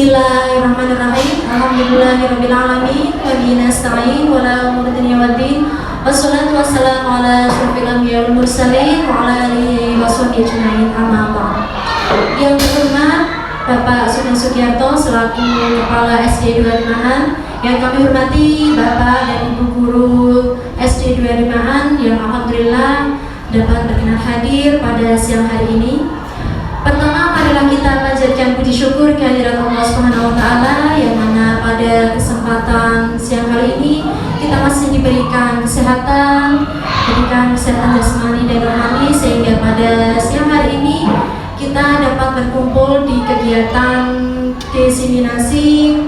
Bismillahirrahmanirrahim. Alhamdulillahirabbil alamin wa bihi nasta'in wa la umuri dunya waddin. Wassalatu wassalamu ala asyrofil anbiya'i wal mursalin wa ala alihi washabbihi ajmain. Amma ba'd. Yang terhormat Bapak Sugeng Sugiarto selaku Kepala SD 25an, yang kami hormati Bapak dan Ibu Guru SD 25an yang alhamdulillah dapat berkenan hadir pada siang hari ini. Pertama, marilah kita panjatkan puji syukur kehadirat Allah Subhanahu wa taala yang mana pada kesempatan siang hari ini kita masih diberikan kesehatan jasmani dan rohani, sehingga pada siang hari ini kita dapat berkumpul di kegiatan diseminasi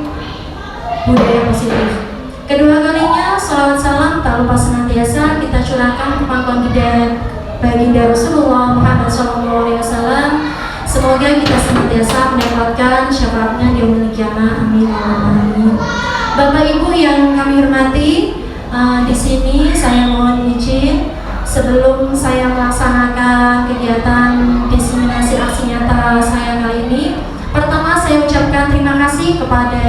budaya positif. Kedua kalinya, salawat salam tak lupa senantiasa kita curahkan ke pangkuan baginda Rasulullah Muhammad SAW. Semoga kita senantiasa mendapatkan syafaatnya di yaumil qiyamah. Amin. Amin. Bapak Ibu yang kami hormati, di sini saya mohon izin sebelum saya melaksanakan kegiatan diseminasi aksi nyata saya kali ini. Pertama, saya ucapkan terima kasih kepada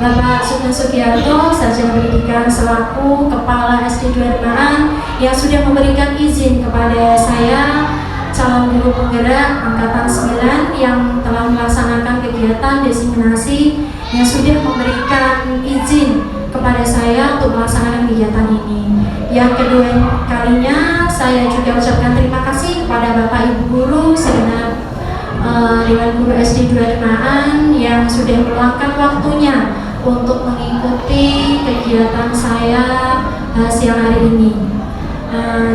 Bapak Sugeng Sugiarto, Sarjana Pendidikan selaku Kepala SD 25an yang sudah memberikan izin kepada saya, calon guru penggerak angkatan 9 yang telah melaksanakan kegiatan diseminasi, yang sudah memberikan izin kepada saya untuk melaksanakan kegiatan ini. Yang kedua kalinya, saya juga ucapkan terima kasih kepada Bapak Ibu Guru segenap Dewan Guru SD 25an yang sudah meluangkan waktunya untuk mengikuti kegiatan saya siang hari ini.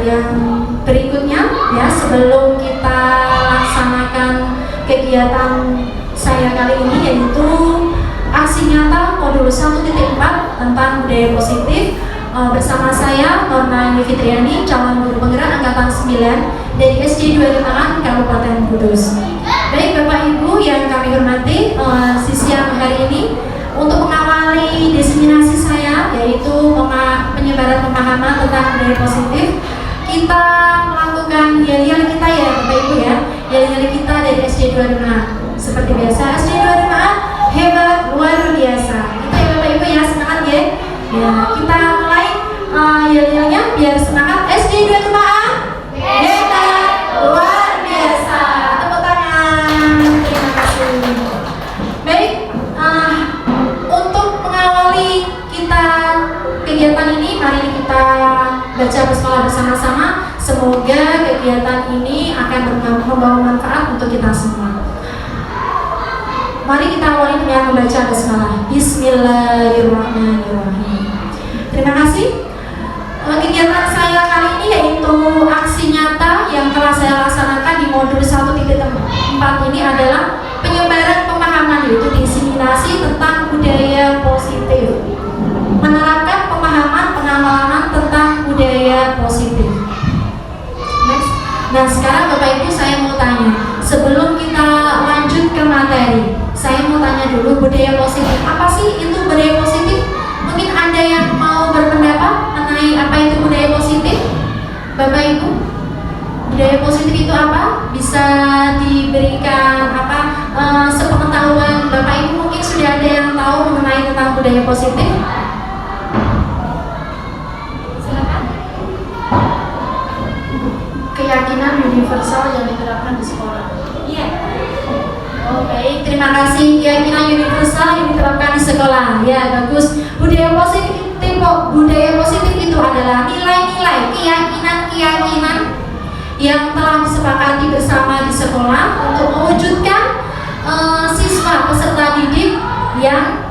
Yang berikutnya ya, sebelum kita laksanakan kegiatan saya kali ini, yaitu aksi nyata modul 1.4 tentang budaya positif, bersama saya Norma Fitriani, calon guru penggerak angkatan 9 dari SD 25an Kabupaten Kudus. Baik Bapak Ibu yang kami hormati, siang hari ini untuk mengawali diseminasi saya, yaitu penyebaran pemahaman tentang budaya positif, kita melakukan yel-yel kita ya Bapak Ibu ya, yel-yel kita dari SD 25. Seperti biasa, SD 25 hebat luar biasa. Kita ya Bapak Ibu ya, semangat ya. Ya, kita mulai yel-yelnya biar semangat. SD 25 hebat luar biasa. Tepuk tangan. Terima kasih. Baik, untuk mengawali kita kegiatan ini, mari kita baca basmalah bersama-sama. Semoga kegiatan ini akan membawa manfaat untuk kita semua. Mari kita awali dengan membaca basmalah. Bismillahirrahmanirrahim. Terima kasih. Kegiatan saya kali ini yaitu aksi nyata yang telah saya laksanakan di modul 1.4 ini adalah penyebaran pemahaman, yaitu diseminasi tentang budaya positif, menerapkan pemahaman pengamalan tentang budaya positif. Next. Nah sekarang Bapak Ibu saya mau tanya, sebelum kita lanjut ke materi, saya mau tanya dulu, budaya positif apa sih itu budaya positif? Mungkin ada yang mau berpendapat mengenai apa itu budaya positif? Bapak Ibu, budaya positif itu apa? Bisa diberikan apa sepengetahuan Bapak Ibu, mungkin sudah ada yang tahu mengenai tentang budaya positif? Silakan. Keyakinan universal yang diterapkan di sekolah. Iya. Oh baik, terima kasih. Keyakinan universal yang diterapkan di sekolah. Ya bagus. Budaya positif itu adalah nilai-nilai, keyakinan-keyakinan yang telah disepakati bersama di sekolah untuk mewujudkan siswa peserta didik yang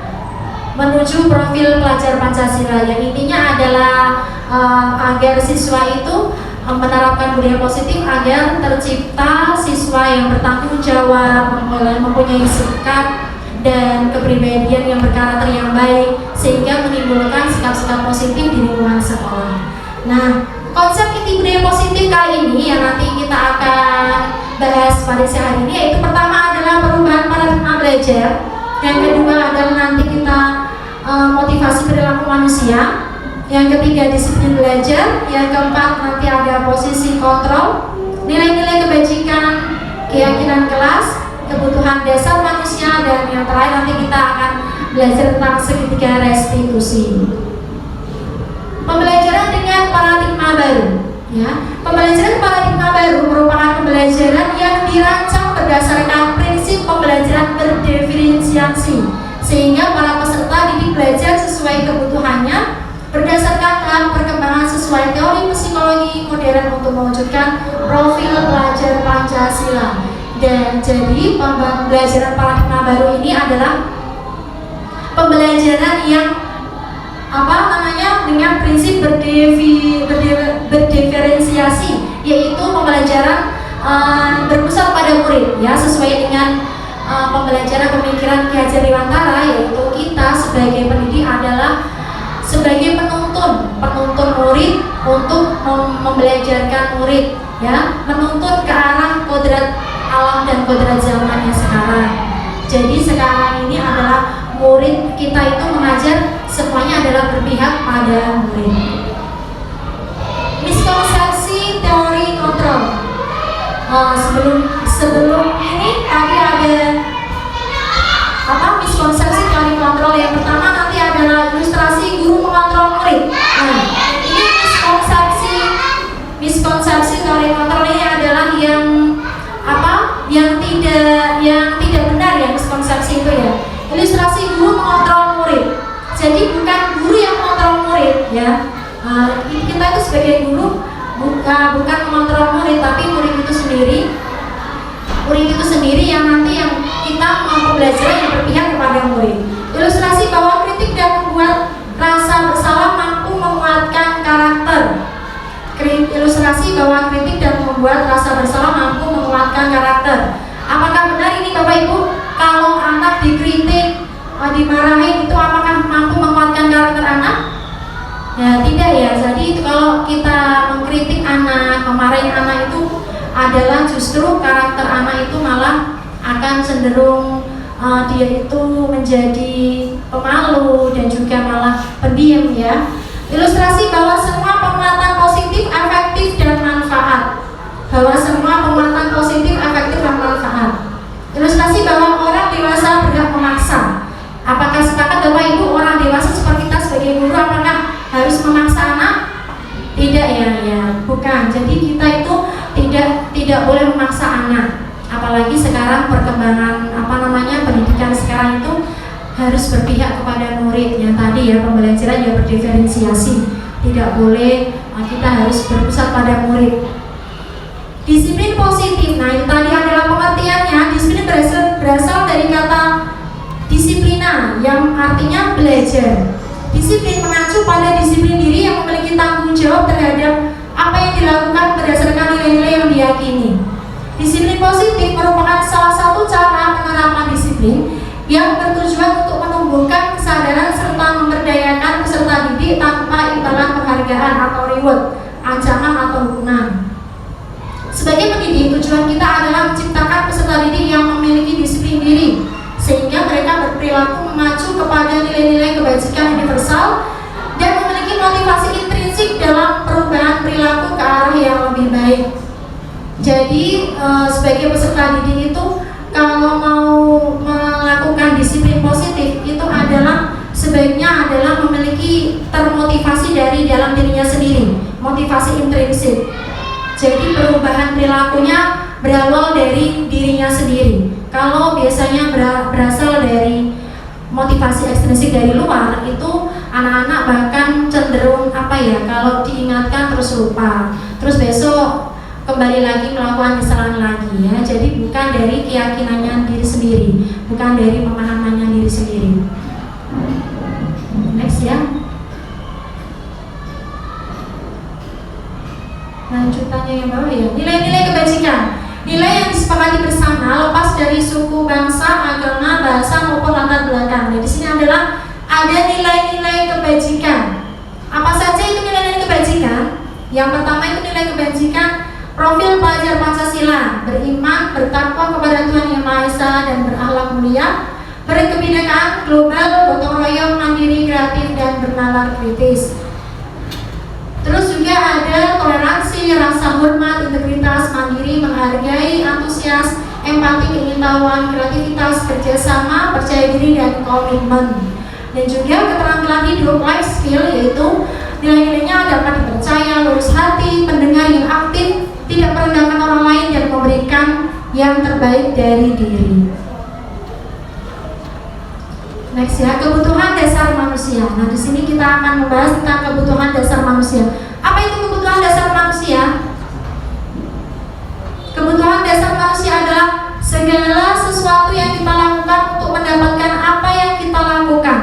menuju profil pelajar Pancasila, yang intinya adalah agar siswa itu menerapkan budaya positif agar tercipta siswa yang bertanggung jawab, mempunyai sikap dan kepribadian yang berkarakter yang baik, sehingga menimbulkan sikap-sikap positif di lingkungan sekolah. Nah, konsep inti budaya positif kali ini yang nanti kita akan bahas pada siang hari ini, yaitu pertama adalah perubahan paradigma belajar, yang kedua adalah nanti kita motivasi perilaku manusia, yang ketiga disiplin belajar, yang keempat nanti ada posisi kontrol, nilai-nilai kebajikan, keyakinan kelas, kebutuhan kebutuhan dasar manusia, dan yang terakhir nanti kita akan belajar tentang segitiga restitusi. Pembelajaran dengan paradigma baru. Ya, pembelajaran paradigma baru merupakan pembelajaran yang dirancang berdasarkan prinsip pembelajaran berdiferensiasi, sehingga para peserta didik belajar sesuai kebutuhannya berdasarkan tahap perkembangan sesuai teori psikologi modern untuk mewujudkan profil pelajar Pancasila. Dan jadi pembelajaran paradigma baru ini adalah pembelajaran yang dengan prinsip berdiferensiasi, yaitu pembelajaran berpusat pada murid, ya, sesuai dengan pembelajaran pemikiran Ki Hajar Dewantara, yaitu kita sebagai pendidik adalah sebagai penuntun murid untuk membelajarkan murid, ya, menuntun ke arah kodrat alam dan kodrat zamannya sekarang. Jadi sekarang ini adalah murid kita itu mengajar semuanya adalah berpihak pada murid. Miskonsepsi teori kontrol. Sebelum ini tadi ada miskonsepsi teori kontrol. Yang pertama nanti adalah ilustrasi guru mengontrol murid. Nah, ini miskonsepsi teori kontrol ini adalah yang tidak benar, ya, miskonsepsi itu, ya. Ilustrasi guru mengontrol murid. Jadi bukan guru yang mengontrol murid, ya. Kita itu sebagai guru bukan mengontrol murid, tapi murid itu sendiri yang nanti yang kita mampu belajar yang berpihak kepada murid. Ilustrasi bahwa kritik dan membuat rasa bersalah mampu menguatkan karakter. Ilustrasi bahwa kritik dan membuat rasa bersalah mampu menguatkan karakter. Apakah benar ini Bapak Ibu? Kalau anak dikritik, dimarahin, itu apakah mampu menguatkan karakter anak? Ya, tidak, ya. Jadi itu kalau kita mengkritik anak, memarahin anak, itu adalah justru karakter anak itu malah akan cenderung dia itu menjadi pemalu dan juga malah pendiam, ya. Ilustrasi bahwa semua penguatan positif, efektif dan manfaat. Ilustrasi bahwa orang dewasa berhak memaksa. Apakah sepakat Bapak Ibu, orang dewasa seperti kita sebagai guru apakah harus memaksa anak? Tidak, ya, bukan. Jadi kita itu tidak boleh memaksa anak. Apalagi sekarang perkembangan pendidikan sekarang itu harus berpihak kepada murid. Yang tadi, ya, pembelajaran yang berdiferensiasi. Tidak boleh kita harus berpusat pada murid. Disiplin positif. Nah, itu tadi adalah pengertiannya. Disiplin berasal dari kata disiplina yang artinya belajar. Disiplin mengacu pada disiplin diri yang memiliki tanggung jawab terhadap apa yang dilakukan berdasarkan nilai-nilai yang diyakini. Disiplin positif merupakan salah satu cara penerapan disiplin yang bertujuan untuk menumbuhkan kesadaran serta memberdayakan peserta didik tanpa imbalan penghargaan atau reward, ancaman atau hukuman. Sebagai pendidik, tujuan kita adalah menciptakan peserta didik yang memiliki disiplin diri, sehingga mereka berperilaku mengacu kepada nilai-nilai kebajikan universal dan memiliki motivasi intrinsik dalam perubahan perilaku ke arah yang lebih baik. Jadi sebagai peserta didik itu kalau mau melakukan disiplin positif itu adalah sebaiknya adalah memiliki termotivasi dari dalam dirinya sendiri, motivasi intrinsik. Jadi perubahan perilakunya berawal dari dirinya sendiri. Kalau biasanya berasal dari motivasi ekstrinsik dari luar, itu anak-anak bahkan cenderung kalau diingatkan terus lupa, terus besok kembali lagi melakukan kesalahan lagi, ya. Jadi bukan dari keyakinannya diri sendiri, bukan dari pemahamannya diri sendiri. Next, ya. Lanjutannya yang bawah, ya. Nilai-nilai kebajikan. Nilai yang disepakati bersama lepas dari suku, bangsa, agama, bahasa maupun latar belakang. Nah, di sini adalah ada nilai-nilai kebajikan. Apa saja itu nilai-nilai kebajikan? Yang pertama itu nilai kebajikan profil pelajar Pancasila: beriman, bertakwa kepada Tuhan Yang Maha Esa dan berakhlak mulia, berkebinekaan global, gotong royong, mandiri, kreatif dan bernalar kritis. Terus juga ada toleransi, rasa hormat, integritas, mandiri, menghargai, antusias, empati, keingintahuan, kreativitas, kerjasama, percaya diri, dan komitmen. Dan juga keterampilan hidup, life skill, yaitu nilai-nilainya dapat dipercaya, lurus hati, pendengar yang aktif, tidak merendahkan orang lain, dan memberikan yang terbaik dari diri. Next ya, kebutuhan dasar manusia. Nah, di sini kita akan membahas tentang kebutuhan dasar manusia. Apa itu kebutuhan dasar manusia? Kebutuhan dasar manusia adalah segala sesuatu yang kita lakukan untuk mendapatkan apa yang kita lakukan,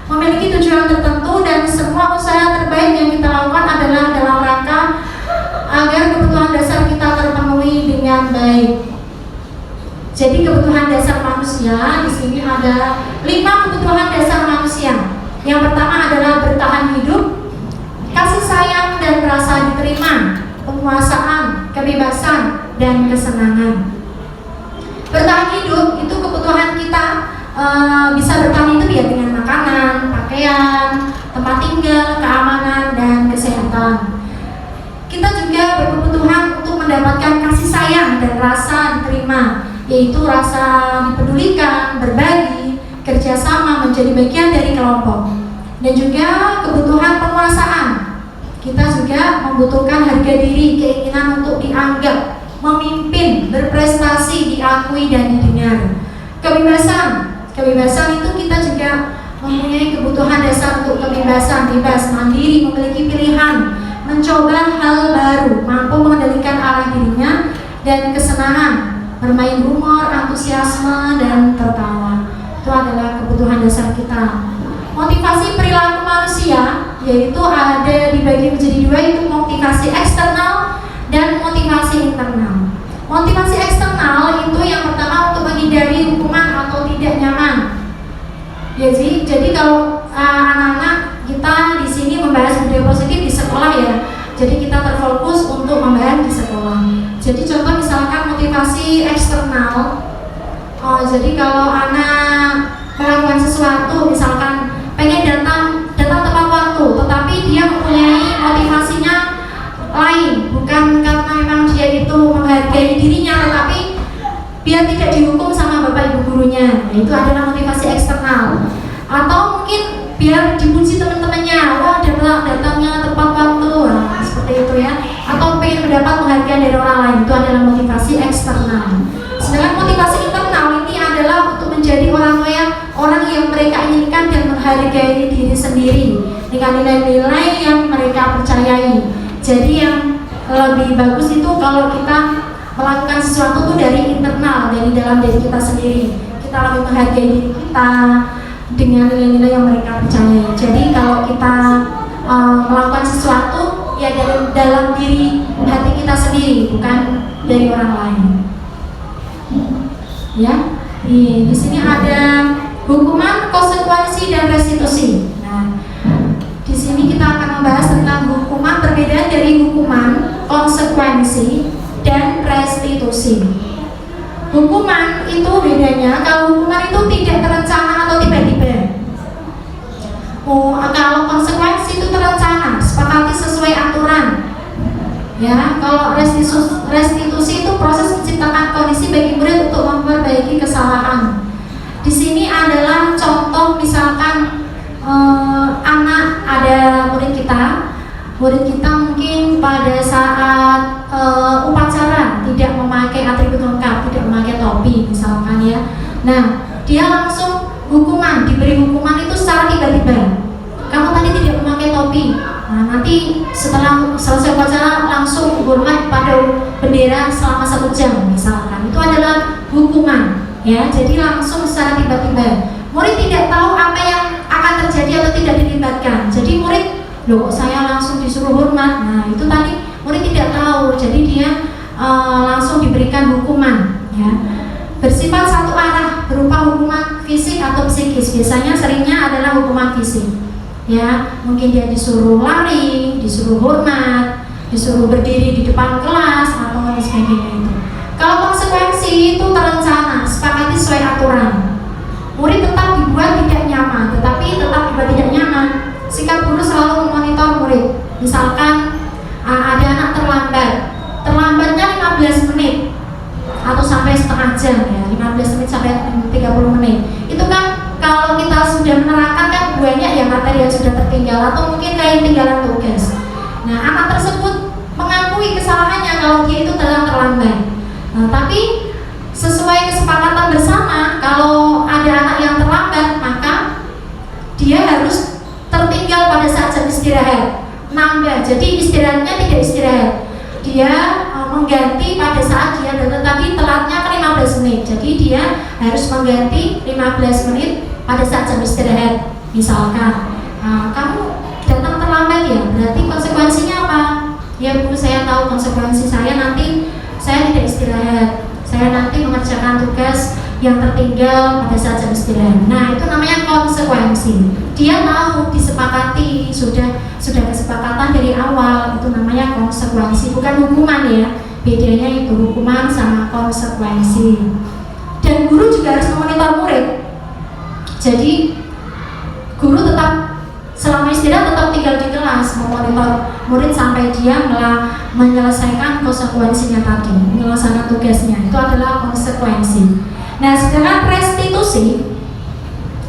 memiliki tujuan tertentu, dan semua usaha terbaik yang kita lakukan adalah dalam rangka agar kebutuhan dasar kita terpenuhi dengan baik. Jadi kebutuhan dasar manusia di sini ada 5 kebutuhan dasar manusia. Yang pertama adalah bertahan hidup, kasih sayang dan rasa diterima, penguasaan, kebebasan, dan kesenangan. Bertahan hidup itu kebutuhan kita, bisa bertahan hidup ya dengan makanan, pakaian, tempat tinggal, keamanan, dan kesehatan. Kita juga berkebutuhan untuk mendapatkan kasih sayang dan rasa diterima, yaitu rasa dipedulikan, berbagi, kerjasama, menjadi bagian dari kelompok. Dan juga kebutuhan penguasaan. Kita juga membutuhkan harga diri, keinginan untuk dianggap, memimpin, berprestasi, diakui, dan didengar. Kebebasan itu kita juga mempunyai kebutuhan dasar untuk kebebasan, bebas, mandiri, memiliki pilihan, mencoba hal baru, mampu mengendalikan arah dirinya, dan kesenangan, bermain humor, antusiasme, dan tertawa. Itu adalah kebutuhan dasar kita. Motivasi perilaku manusia yaitu ada dibagi menjadi 2, yaitu motivasi eksternal dan motivasi internal. Motivasi eksternal itu yang pertama untuk menghindari hukuman atau tidak nyaman. Jadi kalau anak-anak kita di sini membahas budaya positif di sekolah ya. Jadi kita terfokus untuk membahas di sekolah. Jadi contoh misalkan motivasi eksternal. Jadi kalau anak melakukan sesuatu, misalkan pengen datang tepat waktu, tetapi dia mempunyai motivasinya lain, bukan karena memang dia itu menghargai dirinya, tetapi biar tidak dihukum sama bapak ibu gurunya. Nah, itu adalah motivasi eksternal. Atau mungkin biar dipuji teman-temannya, wah datangnya tepat waktu, seperti itu ya. Atau pengen mendapat penghargaan dari orang lain, itu adalah motivasi eksternal. Sedangkan motivasi internal ini adalah untuk menjadi orang yang mereka inginkan dan menghargai diri sendiri dengan nilai-nilai yang mereka percayai. Jadi yang lebih bagus itu kalau kita melakukan sesuatu itu dari internal, dari dalam diri kita sendiri. Kita lebih menghargai diri kita dengan nilai-nilai yang mereka percayai. Jadi kalau kita melakukan sesuatu ya dari dalam diri hati kita sendiri, bukan dari orang lain. Ya, di sini ada hukuman, konsekuensi, dan restitusi. Nah, di sini kita akan membahas tentang hukuman, perbedaan dari hukuman, konsekuensi, dan restitusi. Hukuman itu bedanya, kalau hukuman itu tidak terencana atau tiba-tiba. Kalau konsekuensi itu terencana, sepakati sesuai aturan. Ya, kalau restitusi itu proses menciptakan kondisi bagi murid untuk memperbaiki kesalahan. Di sini adalah contoh misalkan anak ada murid kita mungkin pada saat upacara tidak memakai atribut lengkap, tidak memakai topi misalkan ya. Nah, dia langsung diberi hukuman itu secara tiba-tiba. Kamu tadi tidak memakai topi. Nah, nanti setelah selesai upacara langsung hormat pada bendera selama 1 jam misalkan. Itu adalah hukuman ya. Jadi langsung secara tiba-tiba. Murid tidak tahu apa yang akan terjadi atau tidak dilibatkan. Jadi murid, loh kok saya langsung disuruh hormat. Nah, itu tadi murid tidak tahu. Jadi dia langsung diberikan hukuman ya. Bersifat satu arah, berupa hukuman fisik atau psikis. Biasanya seringnya adalah hukuman fisik. Ya, mungkin dia disuruh lari, disuruh hormat, disuruh berdiri di depan kelas atau sebagainya itu. Kalau konsekuensi itu terencana, sepakati sesuai aturan. Murid tetap dibuat tidak nyaman, tetapi tetap dibuat tidak nyaman. Sikap guru selalu memonitor murid. Misalkan ada anak terlambatnya 15 menit atau sampai setengah setengah jam ya, 15 menit sampai 30 menit. Itu kan kalau kita sudah menerangkan kan banyak ya materi yang sudah tertinggal atau mungkin kayak tinggalan tugas. Nah, anak tersebut mengakui kesalahannya kalau dia itu terlambat. Nah, tapi sesuai kesepakatan bersama, kalau ada anak yang terlambat, maka dia harus tertinggal pada saat jam istirahat, nambah. Jadi istirahatnya tidak istirahat, dia mengganti pada saat dia datang tadi telatnya ke 15 menit. Jadi dia harus mengganti 15 menit pada saat jam istirahat. Misalkan kamu datang terlambat ya, berarti konsekuensinya apa? Ya Bu, saya tahu konsekuensi saya nanti saya tidak istirahat, saya nanti mengerjakan tugas yang tertinggal pada saat jam istirahat. Nah, itu namanya konsekuensi. Dia tahu, disepakati, sudah kesepakatan dari awal, itu namanya konsekuensi, bukan hukuman ya. Bedanya itu hukuman sama konsekuensi. Dan guru juga harus memonitor murid. Jadi guru tetap selama istirahat tetap tinggal di kelas, memonitor murid sampai dia menyelesaikan konsekuensinya tadi, menyelesaikan tugasnya. Itu adalah konsekuensi. Nah, sedangkan restitusi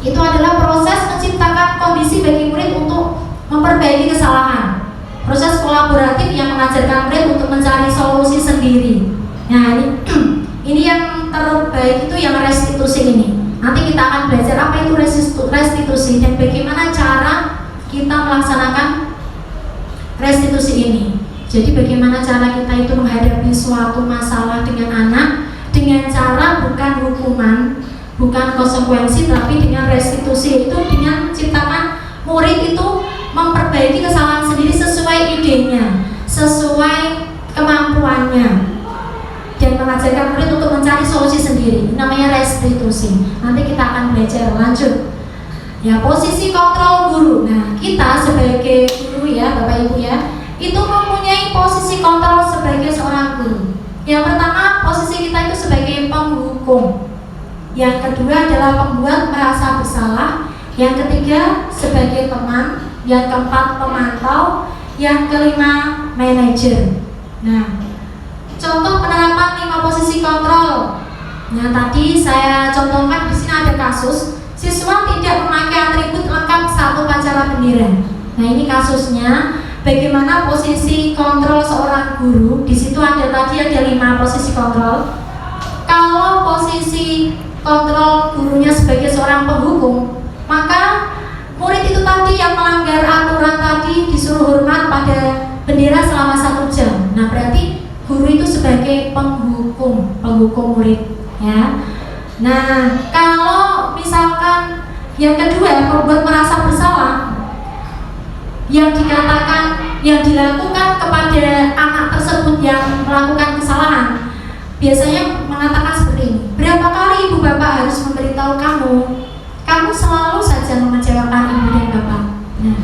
itu adalah proses menciptakan kondisi bagi murid untuk memperbaiki kesalahan. Proses kolaboratif yang mengajarkan murid untuk mencari solusi sendiri. Nah, ini yang terbaik itu yang restitusi ini. Nanti kita akan belajar apa itu restitusi dan bagaimana cara kita melaksanakan restitusi ini. Jadi bagaimana cara kita itu menghadapi suatu masalah dengan anak dengan cara bukan hukuman, bukan konsekuensi, tapi dengan restitusi, itu dengan menciptakan murid itu memperbaiki kesalahan sendiri sesuai idenya, sesuai kemampuannya, dan mengajarkan murid untuk mencari solusi sendiri. Namanya restitusi. Nanti kita akan belajar lanjut. Ya, posisi kontrol guru. Nah, kita sebagai guru ya, Bapak Ibu ya, itu mempunyai posisi kontrol sebagai seorang guru. Yang pertama, posisi kita itu sebagai penghukum. Yang kedua adalah pembuat merasa bersalah. Yang ketiga sebagai teman. Yang keempat pemantau. Yang kelima manajer. Nah, contoh penerapan 5 posisi kontrol. Nah, tadi saya contohkan di sini ada kasus siswa tidak memakai atribut lengkap saat upacara bendera. Nah, ini kasusnya. Bagaimana posisi kontrol seorang guru? Di situ ada 5 posisi kontrol. Kalau posisi kontrol gurunya sebagai seorang penghukum, maka murid itu tadi yang melanggar aturan tadi disuruh hormat pada bendera selama 1 jam. Nah, berarti guru itu sebagai penghukum murid ya. Nah, kalau misalkan yang kedua membuat merasa bersalah, yang dilakukan kepada anak tersebut yang melakukan kesalahan, biasanya mengatakan seperti ini, berapa kali ibu bapak harus memberitahu kamu selalu saja mengecewakan ibu dan bapak. Nah,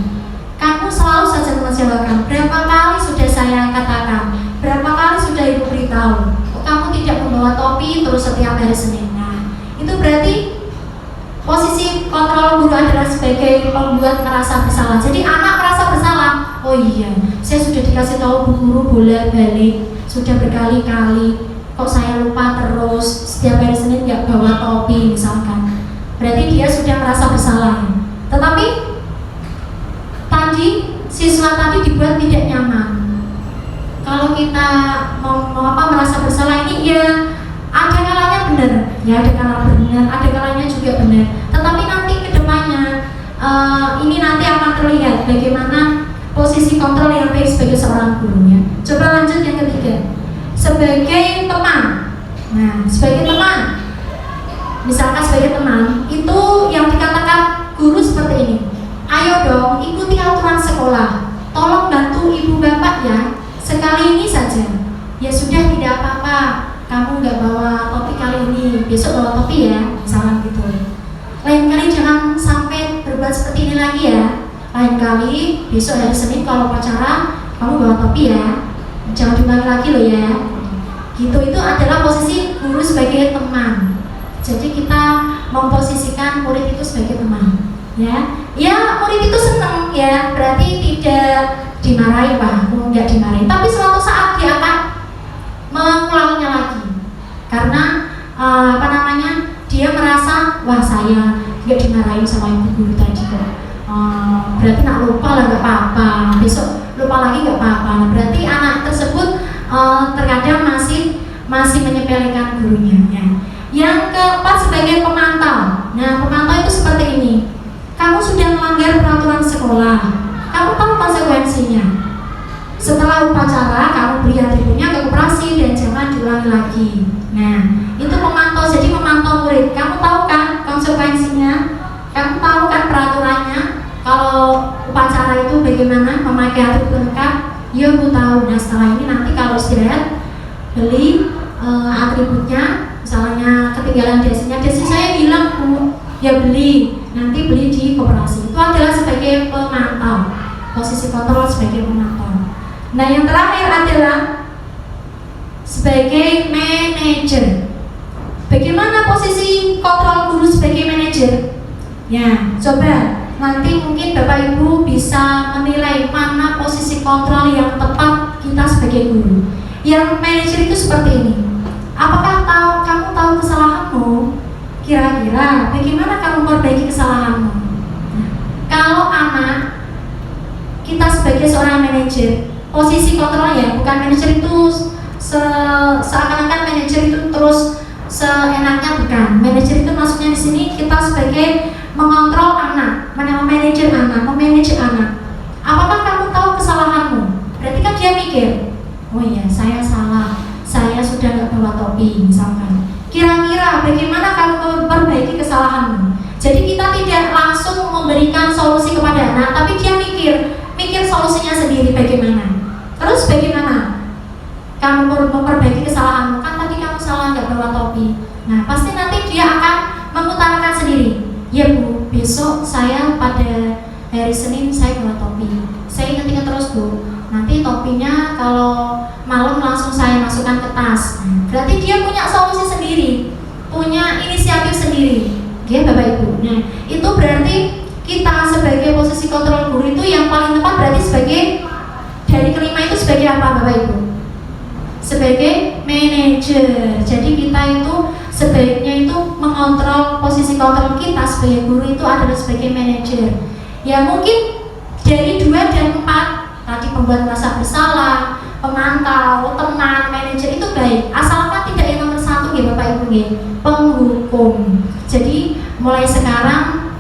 kamu selalu saja mengecewakan. Berapa kali sudah saya katakan, berapa kali sudah ibu beritahu, kamu tidak membawa topi terus setiap hari Senin. Nah, itu berarti posisi kontrol guru adalah sebagai pembuat merasa bersalah. Jadi anak merasa bersalah. Oh iya, saya sudah dikasih tahu bu guru bolak-balik, sudah berkali-kali, kok saya lupa terus setiap hari Senin nggak bawa topi misalkan. Berarti dia sudah merasa bersalah. Tetapi tadi siswa tadi dibuat tidak nyaman. Kalau kita mau merasa bersalah ini ya ada kalanya benar, ya ada kalanya benar, ada kalanya juga benar. Tetapi nanti kedepannya ini nanti akan terlihat bagaimana posisi kontrol yang baik sebagai seorang guru ya. Coba lanjut yang ketiga, sebagai teman. Nah, sebagai teman, misalkan sebagai teman itu yang dikatakan guru seperti ini. Ayo dong, ikuti aturan sekolah. Tolong bantu ibu bapak ya. Sekali ini saja. Ya sudah, tidak apa-apa. Kamu nggak bawa topi kali ini, besok bawa topi ya, misalnya gitu. Lain kali jangan sampai berbuat seperti ini lagi ya. Lain kali besok hari Senin kalau upacara kamu bawa topi ya, jangan diulangi lagi loh ya. Gitu, itu adalah posisi guru sebagai teman. Jadi kita memposisikan murid itu sebagai teman. Ya murid itu senang ya, berarti tidak dimarahi Pak, nggak dimarahi. Tapi suatu saat dia akan mengulangnya lagi, karena dia merasa, wah saya nggak dimarahin sama ibu guru tadi kok, berarti nak lupa lah nggak apa-apa, besok lupa lagi nggak apa-apa. Nah, berarti anak tersebut terkadang masih menyepelekan gurunya ya. Yang keempat, sebagai pemantau. Nah, pemantau itu seperti ini. Kamu sudah melanggar peraturan sekolah, kamu tahu konsekuensinya. Setelah upacara, kamu beri atributnya ke koperasi dan jangan diulangi lagi. Nah, itu pemantau. Jadi memantau murid. Kamu tahu kan konsekuensinya? Kamu tahu kan peraturannya? Kalau upacara itu bagaimana memakai atribut lengkap? Ya, Bu tahu. Nah, setelah ini nanti kalau istirahat beli atributnya. Misalnya ketinggalan dasinya, dasi saya hilang Bu. Ya beli. Nanti beli di koperasi. Itu adalah sebagai pemantau. Posisi kontrol sebagai pemantau. Nah, yang terakhir adalah sebagai manajer. Bagaimana posisi kontrol guru sebagai manajer? Ya, coba nanti mungkin Bapak Ibu bisa menilai mana posisi kontrol yang tepat kita sebagai guru. Yang manajer itu seperti ini. Apakah kamu tahu kesalahanmu? Kira-kira bagaimana kamu memperbaiki kesalahanmu? Nah, kalau anak kita sebagai seorang manajer, posisi kontrol ya, bukan manajer itu seakan-akan manajer itu terus seenaknya, bukan. Manajer itu maksudnya di sini kita sebagai mengontrol anak, memanage anak. Apakah kamu tahu kesalahanmu? Berarti kan dia mikir, oh iya saya salah, saya sudah nggak bawa topi misalkan. Kira-kira bagaimana kamu memperbaiki kesalahanmu? Jadi kita tidak langsung memberikan solusi kepada anak, tapi dia mikir solusinya sendiri bagaimana. Terus bagaimana kamu memperbaiki kesalahanmu? Kan tadi kamu salah nggak bawa topi. Nah, pasti nanti dia akan mengutarakan sendiri. Ya Bu, besok saya pada hari Senin saya bawa topi. Saya ingat terus Bu. Nanti topinya kalau malam langsung saya masukkan ke tas. Berarti dia punya solusi sendiri, punya inisiatif sendiri. Ya Bapak Ibu. Nah, itu berarti kita sebagai posisi kontrol guru itu yang paling tepat berarti sebagai dari kelima itu sebagai apa Bapak Ibu? Sebagai manajer. Jadi kita itu sebaiknya itu mengontrol, posisi kontrol kita sebagai guru itu adalah sebagai manajer. Ya mungkin dari 2 dan 4 tadi, pembuat merasa bersalah, pemantau, teman, manajer itu baik. Asalkan tidak yang nomor 1 ya Bapak Ibu ya, penghukum. Jadi mulai sekarang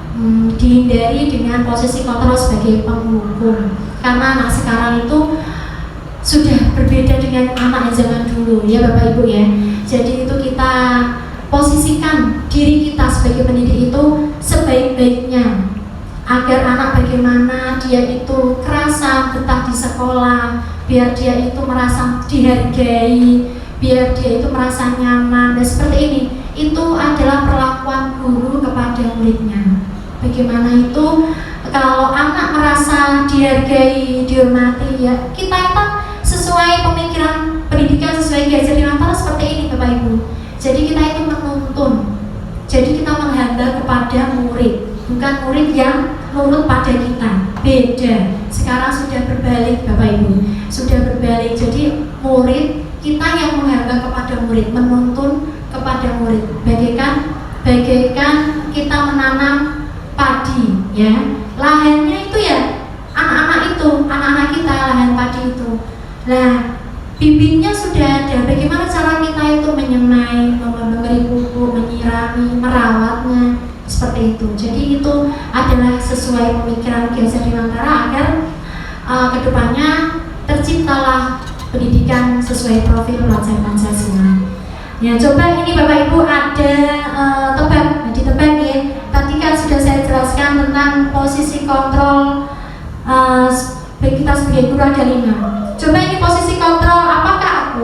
dihindari dengan posisi kontrol sebagai penghukum. Karena anak sekarang itu sudah berbeda dengan anak zaman dulu ya Bapak Ibu ya. Jadi itu kita posisikan diri kita sebagai pendidik itu sebaik-baiknya, agar anak bagaimana dia itu kerasa betah di sekolah, biar dia itu merasa dihargai, biar dia itu merasa nyaman. Dan seperti ini, itu adalah perlakuan guru kepada muridnya. Bagaimana itu kalau anak merasa dihargai, dihormati, ya kita itu sesuai pemikiran pendidikan, sesuai Ki Hajar Dewantara seperti ini Bapak Ibu. Jadi kita itu menuntun, jadi kita menghadap kepada murid, bukan murid yang nurut pada kita. Beda. Sekarang sudah berbalik Bapak Ibu, sudah berbalik. Jadi murid kita yang menghadap kepada murid, menuntun kepada murid. Bagaikan kita menanam padi, ya. Lahannya itu ya anak-anak kita, lahan padi itu. Nah, bibitnya sudah ada. Bagaimana cara kita itu menyemai, memberi pupuk, menyirami, merawatnya, seperti itu. Jadi itu adalah sesuai pemikiran Ki Hajar Dewantara agar kedepannya terciptalah pendidikan sesuai profil pelajar Pancasila. Ya, coba ini Bapak Ibu ada ditebak ya. Tadi kan sudah saya jelaskan tentang posisi kontrol kita sebagai guru ada 5. Coba ini posisi kontrol, apakah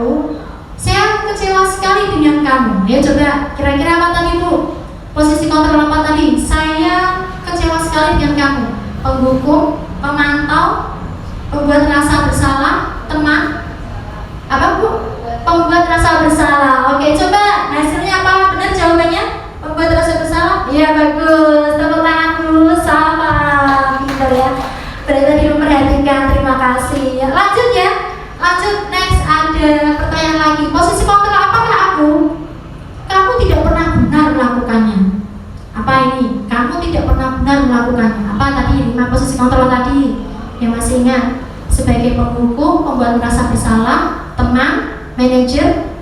saya kecewa sekali dengan kamu. Ya coba kira-kira apa tadi Bu? Posisi kontrol apa tadi? Saya kecewa sekali dengan kamu. Penghukum, pemantau, pembuat rasa bersalah, teman. Apa Bu? Pembuat rasa bersalah. Oke, coba hasilnya apa? Benar jawabannya? Pembuat rasa bersalah? Iya bagus. Tepuk tangan dulu, sama. Pintar ya. Berarti tadi memperhatikan. Terima kasih. Lanjut ya. Lanjut next, ada pertanyaan lagi. Posisi kontrol apakah aku? Kamu tidak melakukannya. Apa tadi 5 posisi kontrol tadi yang masih ingat? Sebagai penghukum, pembuat merasa bersalah, teman, manajer,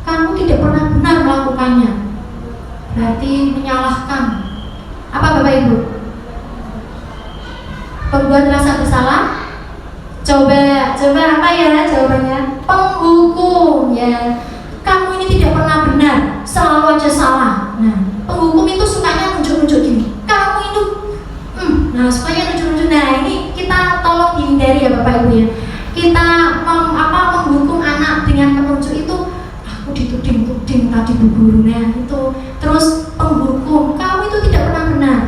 kamu tidak pernah benar melakukannya, berarti menyalahkan. Apa Bapak Ibu? Pembuat merasa bersalah, coba apa ya jawabannya? Penghukum ya. Kamu ini tidak pernah benar, selalu aja salah. Nah, penghukum itu sukanya nunjuk-nunjuk gini. Kamu itu, nah supaya nunjuk-nunjuk. Nah ini kita tolong dihindari ya Bapak Ibu ya. Kita menghukum anak dengan menunjuk itu. Aku dituding tadi bu gurunya itu. Terus penghukum, kamu itu tidak pernah benar.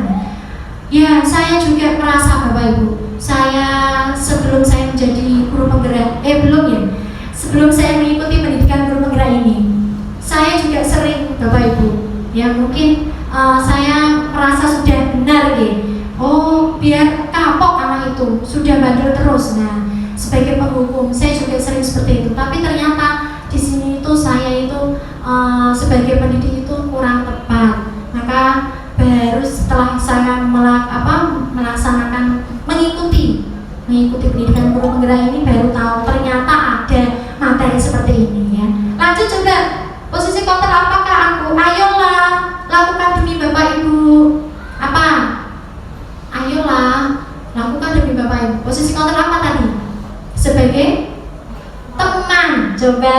Ya saya juga merasa Bapak Ibu. Saya sebelum saya menjadi guru penggerak, belum ya. Sebelum saya mengikuti pendidikan guru penggerak ini, saya juga sering Bapak Ibu, ya mungkin saya merasa sudah benar gitu. Oh biar kapok anak itu, sudah bandel terus. Nah sebagai penghukum saya juga sering seperti itu. Tapi ternyata di sini itu saya itu sebagai pendidik itu kurang tepat. Maka baru setelah saya melaksanakan mengikuti pendidikan guru penggerak ini, baru tahu ternyata ada materi seperti ini ya. Lanjut coba posisi counter, apakah aku? Ayolah lakukan demi Bapak Ibu. Apa? Ayolah lakukan demi Bapak Ibu. Posisi counter apa tadi? Sebagai teman. Coba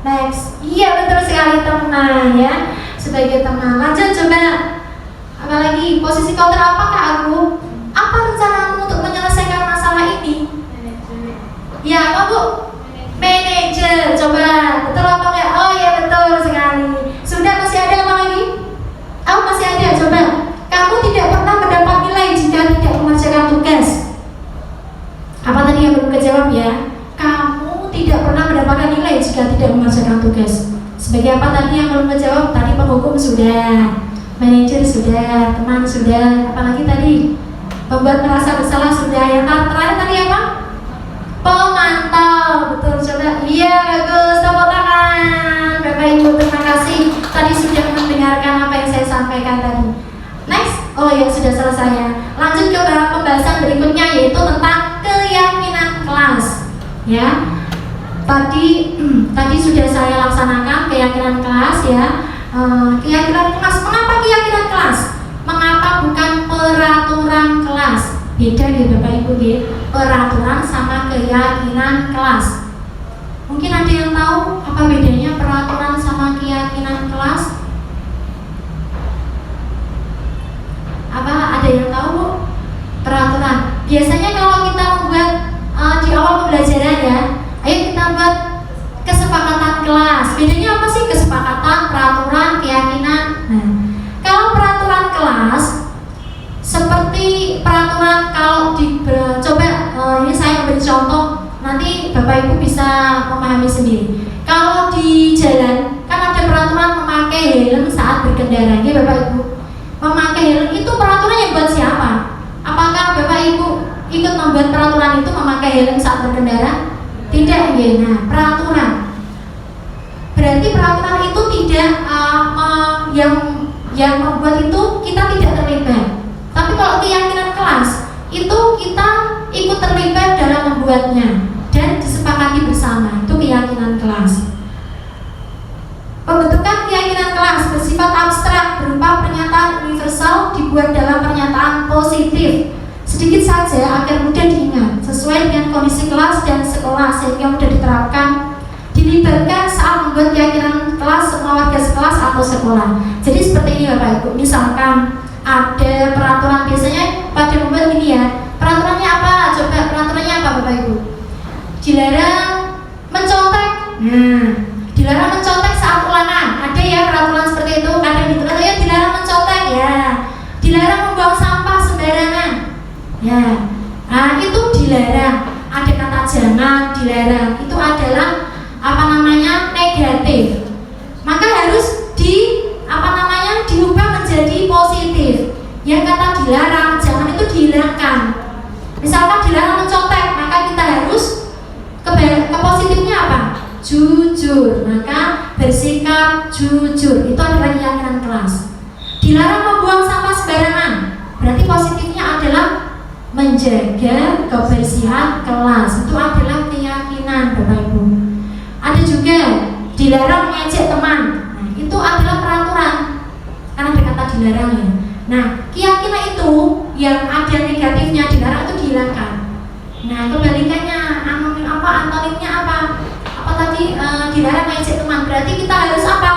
next. Iya betul sekali, teman ya. Sebagai teman. Lanjut coba. Apalagi posisi counter, apakah aku? Apa rencanamu untuk menyelesaikan masalah ini? Ya apa Bu? Manajer. Coba betul apa enggak? Oh ya betul sekali. Sudah, masih ada apa lagi? Oh masih ada. Coba. Kamu tidak pernah mendapat nilai jika tidak mengerjakan tugas. Apa tadi yang belum kejawab ya? Kamu tidak pernah mendapatkan nilai jika tidak mengerjakan tugas. Sebagai apa tadi yang belum kejawab? Tadi penghukum sudah, manajer sudah, teman sudah, apalagi tadi? Membuat merasa bersalah sudah. Yang terakhir tadi apa? Pemantau. Betul, coba. Iya bagus, tepuk tangan Bapak Ibu, terima kasih. Tadi sudah mendengarkan apa yang saya sampaikan tadi. Next, oh ya sudah selesai ya. Lanjut ke pembahasan berikutnya, yaitu tentang keyakinan kelas. Ya, tadi sudah saya laksanakan keyakinan kelas ya. Keyakinan kelas, mengapa keyakinan kelas? Mengapa bukan peraturan kelas? Beda ya Bapak Ibu ya, peraturan sama keyakinan kelas. Mungkin ada yang tahu apa bedanya peraturan sama keyakinan kelas? Apa ada yang tahu? Peraturan. Biasanya kalau kita membuat di awal pembelajaran ya, ayo kita buat kesepakatan kelas. Bedanya apa sih kesepakatan, peraturan, keyakinan? Nah, kalau peraturan kelas seperti peraturan kalau coba ini saya beri contoh, nanti Bapak Ibu bisa memahami sendiri. Kalau di jalan kan ada peraturan memakai helm saat berkendara, ya Bapak Ibu. Memakai helm itu peraturan yang buat siapa? Apakah Bapak Ibu ikut membuat peraturan itu memakai helm saat berkendara? Tidak, ya. Nah, peraturan. Berarti peraturan itu tidak yang membuat itu kita tidak terlibat. Tapi kalau keyakinan kelas itu kita ikut terlibat dalam membuatnya dan disepakati bersama. Itu keyakinan kelas. Pembentukan keyakinan kelas bersifat abstrak berupa pernyataan universal dibuat dalam pernyataan positif. Sedikit saja agar mudah diingat, sesuai dengan kondisi kelas dan sekolah sehingga mudah diterapkan. Dilibatkan saat membuat keyakinan kelas semua warga sekelas atau sekolah. Jadi seperti ini Bapak Ibu. Misalkan ada peraturan, biasanya pada membuat ini ya. Peraturannya apa? Coba peraturannya apa Bapak Ibu? Dilarang mencontek. Dilarang mencontek saat ulangan. Ada ya peraturan seperti itu. Kadang ditulis ya dilarang mencontek ya. Dilarang membuang sampah sembarangan. Ya. Nah, itu dilarang. Ada kata jangan, dilarang. Itu adalah negatif. Maka harus diubah menjadi positif. Yang kata dilarang, jangan itu dihilangkan. Misalkan dilarang mencontek, maka kita harus ke positifnya apa? Jujur. Maka bersikap jujur. Itu adalah keyakinan kelas. Dilarang membuang sampah sembarangan, berarti positif menjaga kebersihan kelas. Itu adalah keyakinan Bapak Ibu. Ada juga dilarang mengejek teman. Nah, itu adalah peraturan karena ada kata dilarang ya. Nah, keyakinan itu yang ada negatifnya dilarang itu dihilangkan. Nah, kebalikannya antonimnya apa? Apa tadi dilarang mengejek teman? Berarti kita harus apa?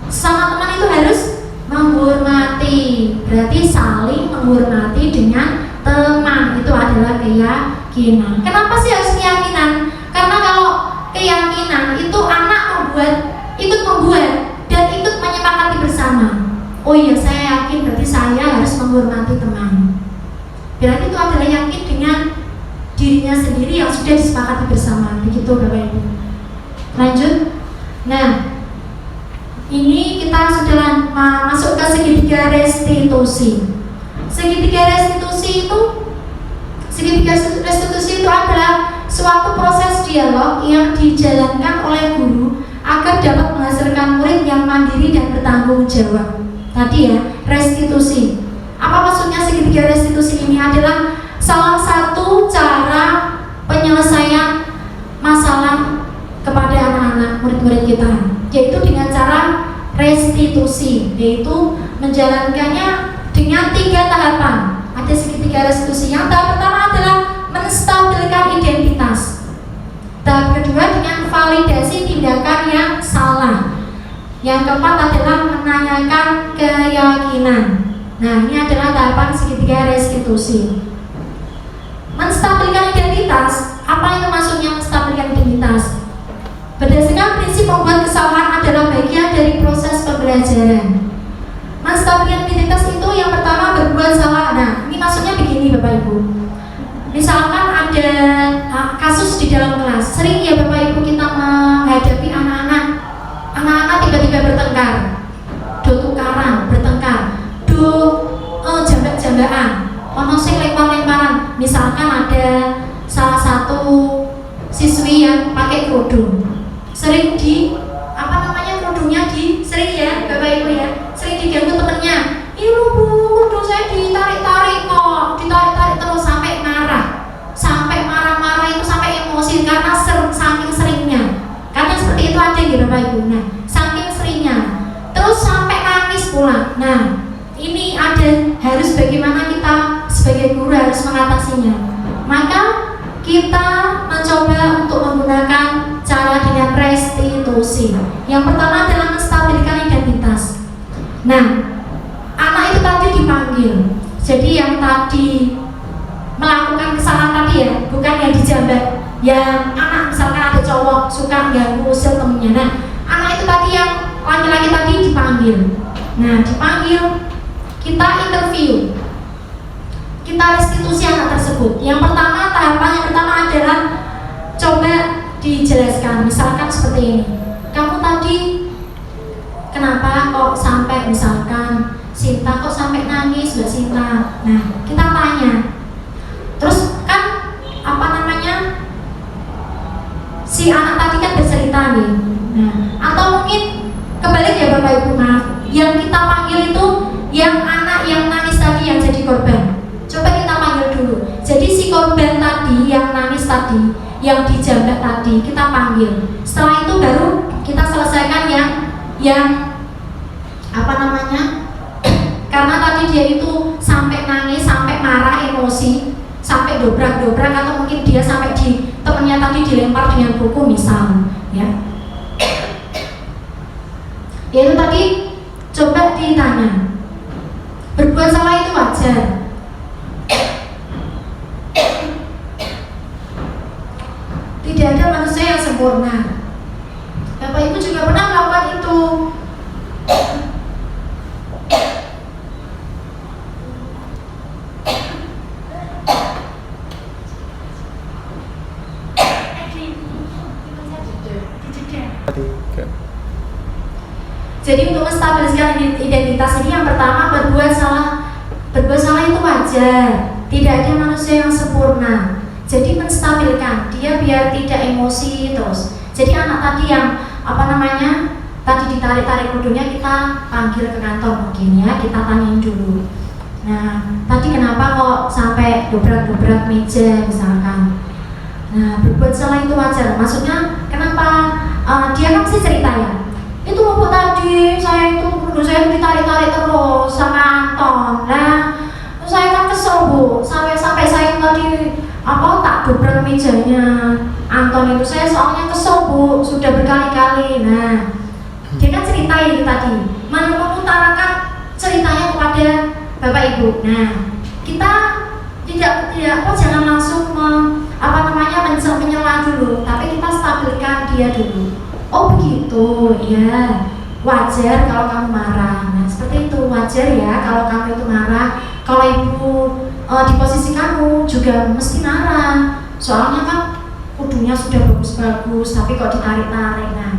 Sama teman itu harus menghormati. Berarti saling menghormati dengan teman. Itu adalah keyakinan. Kenapa sih harus keyakinan? Karena kalau keyakinan itu anak ikut membuat dan ikut menyepakati bersama. Oh iya, saya yakin berarti saya harus menghormati teman. Berarti itu adalah yakin dengan dirinya sendiri yang sudah disepakati bersama. Begitu Bapak Ibu. Lanjut. Nah, ini kita sudah masuk ke segitiga restitusi. Segitiga restitusi itu adalah suatu proses dialog yang dijalankan oleh guru agar dapat menghasilkan murid yang mandiri dan bertanggung jawab. Tadi ya, restitusi. Apa maksudnya segitiga restitusi ini? Adalah salah satu cara penyelesaian masalah kepada anak-anak murid-murid kita, yaitu dengan cara restitusi, yaitu menjalankannya dengan 3 tahapan. Ada segitiga restitusi. Yang tahap pertama adalah menstabilkan identitas. Tahap kedua dengan validasi tindakan yang salah. Yang keempat adalah menanyakan keyakinan. Nah, ini adalah tahapan segitiga restitusi. Menstabilkan identitas, apa itu maksudnya menstabilkan identitas? Berdasarkan prinsip membuat kesalahan adalah bagian dari proses pembelajaran. Menstabilkan identitas itu yang pertama berbuat salah. Nah, ini maksudnya begini Bapak Ibu. Misalkan ada kasus di dalam kelas. Sering ya Bapak Ibu kita menghadapi anak-anak tiba-tiba bertengkar, tukaran, bertengkar, jambak-jambakan, ono sing lempar-lemparan. Misalkan ada salah satu siswi yang pakai kerudung, sering kerudungnya sering ya Bapak Ibu ya, sering diganggu temennya. Ibu kerudung saya ditarik-tarik kok, ditarik-tarik terus sampai marah-marah itu sampai emosi karena saking seringnya. Kadang seperti itu ada gitu Bapak Ibu. Nah, saking seringnya, terus sampai nangis pula. Nah, ini harus bagaimana kita sebagai guru harus mengatasinya. Maka kita mencoba untuk menggunakan cara dengan restitusi. Yang pertama adalah menstabilkan identitas. Nah, anak itu tadi dipanggil. Jadi yang tadi melakukan kesalahan tadi ya, bukan yang dijambak. Yang anak misalkan ada cowok suka ganggu usil temennya. Nah, anak itu tadi yang laki-laki tadi dipanggil. Nah, dipanggil, kita interview, kita restitusi anak tersebut. Tahapan yang pertama adalah coba dijelaskan. Misalkan seperti ini, kamu tadi kenapa kok sampai, misalkan Sinta kok sampai nangis Mbak Sinta. Nah, kita tanya. Terus kan si anak tadi kan bercerita nih. Nah, atau mungkin kebalik ya Bapak Ibu, maaf, yang kita panggil itu yang anak yang nangis tadi yang jadi korban. Coba kita panggil dulu. Jadi si korban tadi yang nangis tadi, yang dijambak tadi, kita panggil. Setelah itu baru kita selesaikan yang karena tadi dia itu sampai nangis, sampai marah, emosi, sampai dobrak-dobrak, atau mungkin dia sampai temennya tadi dilempar dengan buku misal, ya. Yaitu tadi coba ditanya, berbuat salah itu wajar. Tidak ada manusia yang sempurna. Bapak Ibu juga pernah melakukan itu. Jadi untuk menstabiliskan identitas ini yang pertama berbuat salah itu wajar. Tidak ada manusia yang sempurna. Jadi menstabilkan dia biar tidak emosi terus. Jadi anak tadi yang tadi ditarik-tarik kerudungnya kita panggil ke kantor mungkin ya, kita tanyain dulu. Nah, tadi kenapa kok sampai dobrak-dobrak meja misalkan. Nah, berbuat salah itu wajar. Maksudnya kenapa dia kan mesti cerita ya. Itu Bu tadi saya ditarik-tarik terus sama Anton. Nah, saya kan kesel Bu, sampai saya tadi tak dobrak mejanya Anton itu. Saya soalnya kesel Bu, sudah berkali-kali. Nah, dia kan ceritain itu tadi, mengutarakan ceritanya kepada Bapak Ibu. Nah, kita tidak jangan langsung menyela dulu, tapi kita stabilkan dia dulu. Oh begitu, ya wajar kalau kamu marah. Nah seperti itu, wajar ya kalau kamu itu marah. Kalau ibu di posisi kamu juga mesti marah. Soalnya kan kudunya sudah bagus-bagus, tapi kok ditarik-tarik. Nah,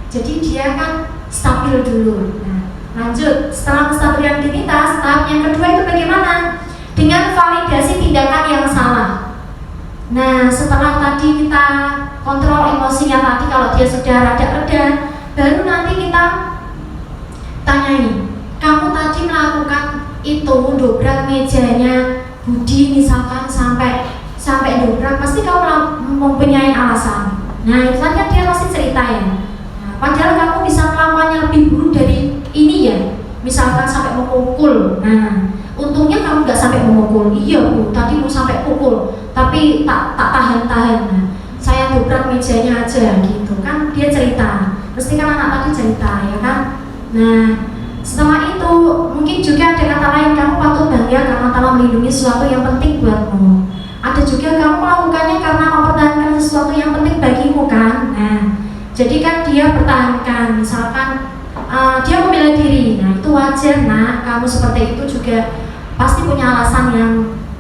jadi dia kan stabil dulu. Nah, lanjut, setelah kestabilan rutinitas, tahap yang kedua itu bagaimana? Dengan validasi tindakan yang salah. Nah, setelah tadi kita kontrol emosinya tadi, kalau dia sudah rada-reda, baru nanti kita tanyai, kamu tadi melakukan itu, dobrak mejanya Budi misalkan sampai dobrak, pasti kamu mempunyai alasan. Nah, itu kan dia pasti cerita ya. Nah, padahal kamu bisa melakukannya lebih buruk dari ini ya, misalkan sampai memukul. Nah, untungnya kamu nggak sampai memukul. Iya Bu, tadi mau sampai pukul, tapi tak tahan-tahan. Nah, saya dobrak mejanya aja gitu kan, dia cerita. Mesti kan anak tadi cerita ya kan. Nah, setelah itu mungkin juga ada kata lain, kamu patut bangga karena telah melindungi sesuatu yang penting buatmu. Ada juga kamu melakukannya karena mempertahankan sesuatu yang penting bagimu kan. Nah, jadi kan dia pertahankan, misalkan dia membela diri. Nah, itu wajar nak, kamu seperti itu juga pasti punya alasan yang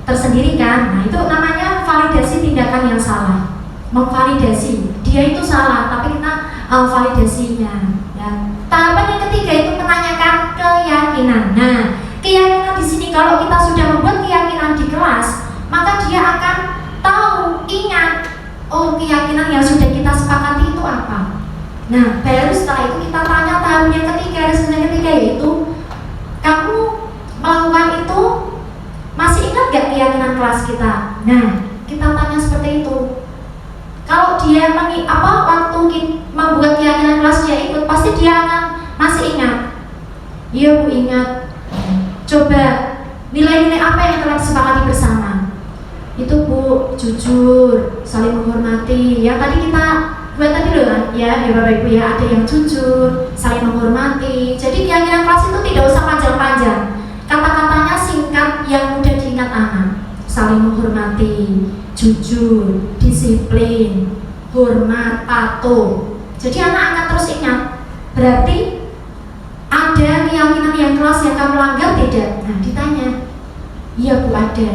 tersendiri kan. Nah, itu namanya validasi tindakan yang salah. Memvalidasi, dia itu salah, tapi kita validasinya ya. Tahapan yang ketiga itu menanyakan keyakinan. Nah, keyakinan di sini kalau kita sudah membuat keyakinan di kelas, maka dia akan tahu, ingat, oh keyakinan yang sudah kita sepakati itu apa. Nah, baru setelah itu kita tanya tahap yang ketiga, resmi yang ketiga, yaitu kamu melakukan itu masih ingat gak keyakinan kelas kita? Nah, kita tanya seperti itu. Kalau dia waktu membuat keyakinan kelas dia ikut, pasti dia akan masih ingat. Iya Bu, ingat. Coba nilai-nilai apa yang telah disepakati bersama? Itu Bu, jujur, saling menghormati. Ya tadi kita buat tadi loh kan, ya Bapak Ibu ya, ada yang jujur, saling menghormati. Jadi keyakinan kelas itu tidak usah panjang-panjang. Kata-katanya singkat yang mudah diingat anak. Saling menghormati, jujur, disiplin, hormat, patuh. Jadi anak akan terus ingat. Berarti ada keyakinan yang kelas yang kamu langgar tidak? Nah, ditanya. Iya Bu, ada.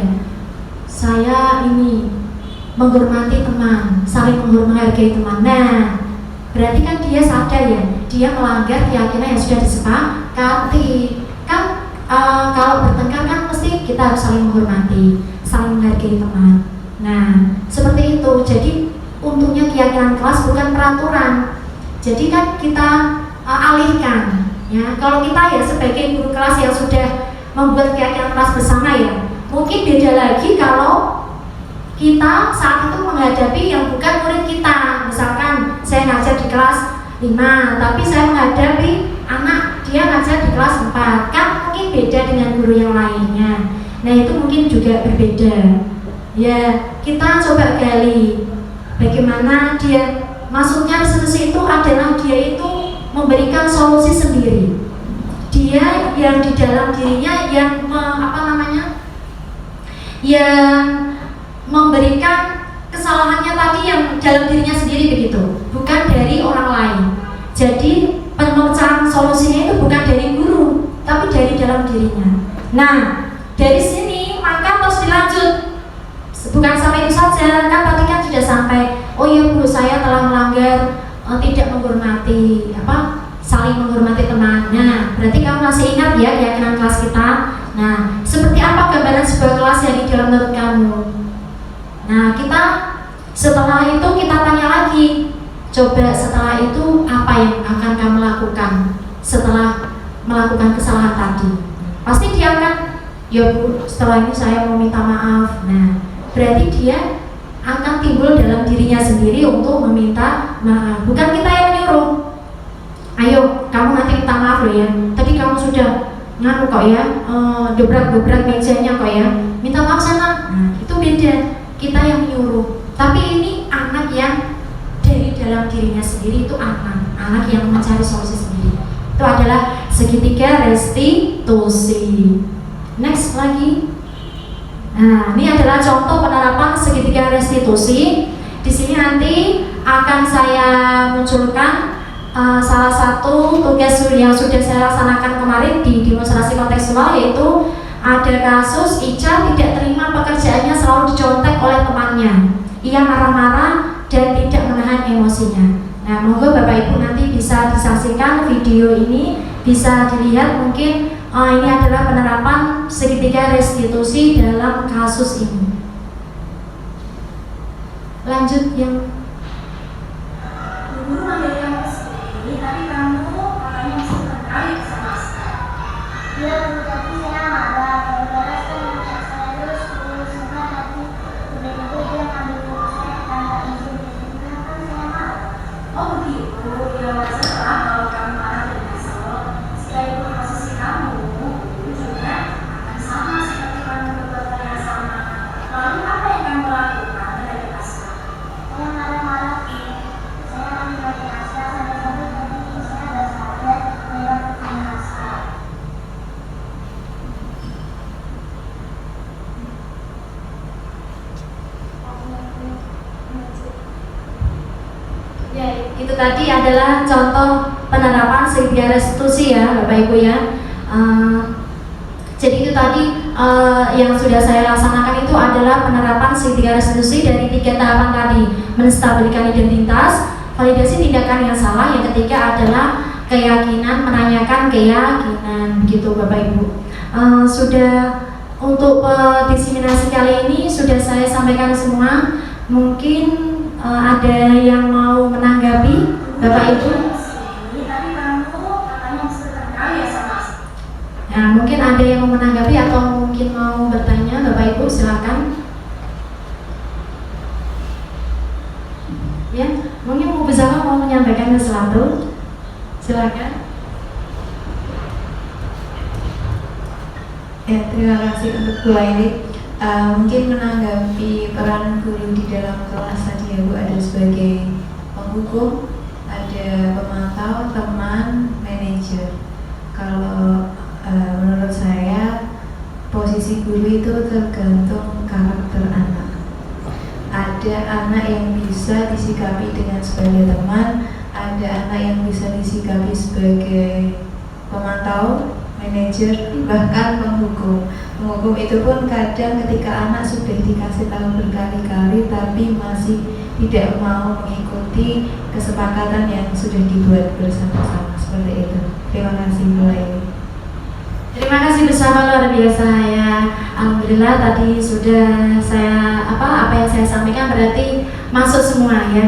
Saya ini menghormati teman, saling menghargai teman. Nah, berarti kan dia sadar ya, dia melanggar keyakinan yang sudah disepakati. Kan kalau bertengkar kan mesti kita harus saling menghormati, saling menghargai teman. Nah, seperti itu. Jadi untungnya keyakinan kelas bukan peraturan. Jadi kan kita alihkan. Ya, kalau kita ya sebagai guru kelas yang sudah membuat keyakinan kelas bersama ya, mungkin beda lagi kalau kita saat itu menghadapi yang bukan murid kita. Misalkan saya ngajar di kelas 5, tapi saya menghadapi anak dia ngajar di kelas 4, kan mungkin beda dengan guru yang lainnya. Nah, itu mungkin juga berbeda. Ya, kita coba gali bagaimana dia, maksudnya resolusi itu adalah dia itu memberikan solusi sendiri. Dia yang di dalam dirinya yang yang memberikan kesalahannya tadi yang dalam dirinya sendiri begitu, bukan dari orang lain. Jadi pemecahan solusinya itu bukan dari guru, tapi dari dalam dirinya. Nah, dari sini maka terus dilanjut. Bukan sampai itu saja, kan tadi kan sudah sampai, oh iya Bu, saya telah melanggar tidak menghormati saling menghormati teman. Nah, berarti kamu masih ingat ya keyakinan kelas kita. Nah, seperti apa gambaran sebuah kelas yang ideal menurut kamu? Nah, kita setelah itu kita tanya lagi, coba setelah itu apa yang akan kamu lakukan setelah melakukan kesalahan tadi? Pasti dia akan ya Bu, setelah ini saya mau minta maaf. Nah, berarti dia akan timbul dalam dirinya sendiri untuk meminta maaf. Bukan kita yang menyuruh, ayo kamu nanti minta maaf loh ya, tadi kamu sudah nganu kok ya, dobrak-dobrak mejanya kok ya, minta maaf sana. Nah, itu beda, kita yang menyuruh. Tapi ini anak yang dari dalam dirinya sendiri, itu anak yang mencari solusi sendiri. Itu adalah segitiga restitusi. Next lagi. Nah, ini adalah contoh penerapan segitiga restitusi. Di sini nanti akan saya munculkan salah satu tugas yang sudah saya laksanakan kemarin di demonstrasi kontekstual, yaitu ada kasus Ica tidak terima pekerjaannya selalu dicontek oleh temannya. Ia marah-marah dan tidak menahan emosinya. Nah, monggo Bapak Ibu nanti bisa disaksikan video ini, bisa dilihat. Mungkin ini adalah penerapan segitiga restitusi dalam kasus ini. Lanjut yang guru manggil kamu sendiri, tapi kamu katanya masih terkali sama saya. Iya, tapi saya marah. Gara-gara saya ngecek saya terus sebentar tadi tiba-tiba dia ngambil buku saya tanpa izin. Jadi kan saya marah. Oh begitu, ya wajar kalau kamu marah dan kesel. Setelah itu posisi kamu juga akan sama seperti kamu berbuat yang sama. Lalu apa yang kamu lakukan dari Asma? Saya marah-marah. Saya lagi pakai Asma sampai tadi saya ada sadar lewat pakai Asma. Ya, itu tadi adalah contoh penerapan segitiga restitusi ya Bapak Ibu ya. Jadi itu tadi yang sudah saya laksanakan itu adalah penerapan segitiga restitusi dari 3 tahapan tadi: menstabilkan identitas, validasi tindakan yang salah, yang ketiga adalah keyakinan, menanyakan keyakinan, begitu Bapak Ibu. Sudah untuk diseminasi kali ini sudah saya sampaikan semua. Mungkin ada yang mau menanggapi Bapak Ibu? Tapi kamu katanya masih terkali ya sama saya. Nah, mungkin ada yang mau menanggapi atau mungkin mau bertanya, Bapak Ibu silakan. Ya, mungkin mau bisa mau menyampaikan sesuatu, silakan. Ya, terima kasih untuk Bu Laili. Mungkin menanggapi peran guru di dalam kelas tadi ya Bu, ada sebagai penghukum, ada pemantau, teman, manajer. Kalau menurut saya posisi guru itu tergantung karakter anak. Ada anak yang bisa disikapi dengan sebagai teman, ada anak yang bisa disikapi sebagai pemantau, manajer, bahkan penghukum. Penghukum itu pun kadang ketika anak sudah dikasih tahu berkali-kali tapi masih tidak mau mengikuti kesepakatan yang sudah dibuat bersama-sama, seperti itu. Terima kasih mulai. Terima kasih bersama, luar biasa ya. Alhamdulillah tadi sudah saya apa yang saya sampaikan berarti masuk semua ya.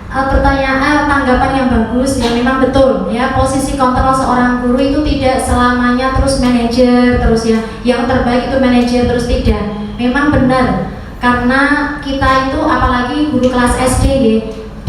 Pertanyaan, tanggapan yang bagus ya, memang betul ya, posisi kontrol seorang guru itu tidak selamanya terus manajer terus ya, yang terbaik itu manajer terus, tidak. Memang benar, karena kita itu apalagi guru kelas SD ya,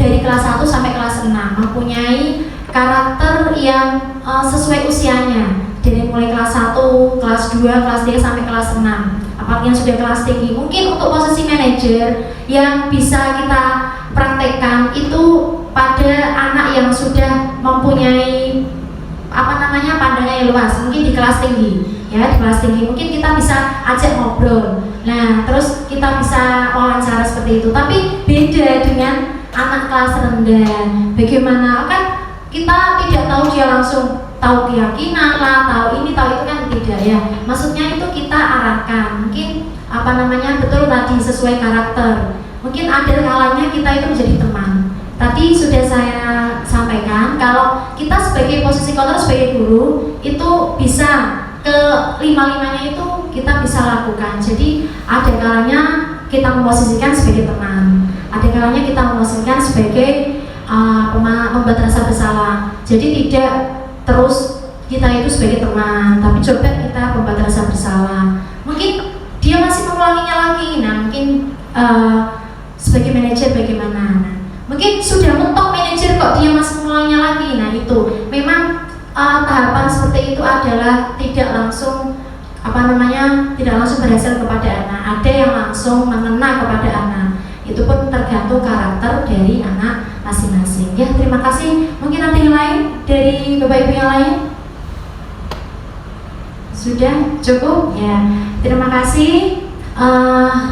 dari kelas 1 sampai kelas 6 mempunyai karakter yang sesuai usianya, dari mulai kelas 1, kelas 2, kelas 3 sampai kelas 6. Apalagi yang sudah kelas tinggi, mungkin untuk posisi manajer yang bisa kita praktekkan itu pada anak yang sudah mempunyai pandangan yang luas, mungkin di kelas tinggi ya, di kelas tinggi mungkin kita bisa ajak ngobrol, nah terus kita bisa wawancara seperti itu. Tapi beda dengan anak kelas rendah, bagaimana kan kita tidak tahu dia langsung tahu keyakinan lah, tahu ini tahu itu, kan tidak ya. Maksudnya itu kita arahkan, mungkin betul tadi sesuai karakter. Mungkin ada kalanya kita itu menjadi teman. Tadi sudah saya sampaikan kalau kita sebagai posisi kontrol sebagai guru itu bisa ke lima-limanya itu kita bisa lakukan. Jadi ada kalanya kita memposisikan sebagai teman, ada kalanya kita memposisikan sebagai membuat rasa bersalah. Jadi tidak terus kita itu sebagai teman, tapi coba kita membuat rasa bersalah. tidak langsung tidak langsung berhasil kepada anak. Ada yang langsung mengena kepada anak. Itu pun tergantung karakter dari anak masing-masing. Ya, terima kasih. Mungkin ada yang lain dari Bapak Ibu yang lain? Sudah cukup? Ya, terima kasih.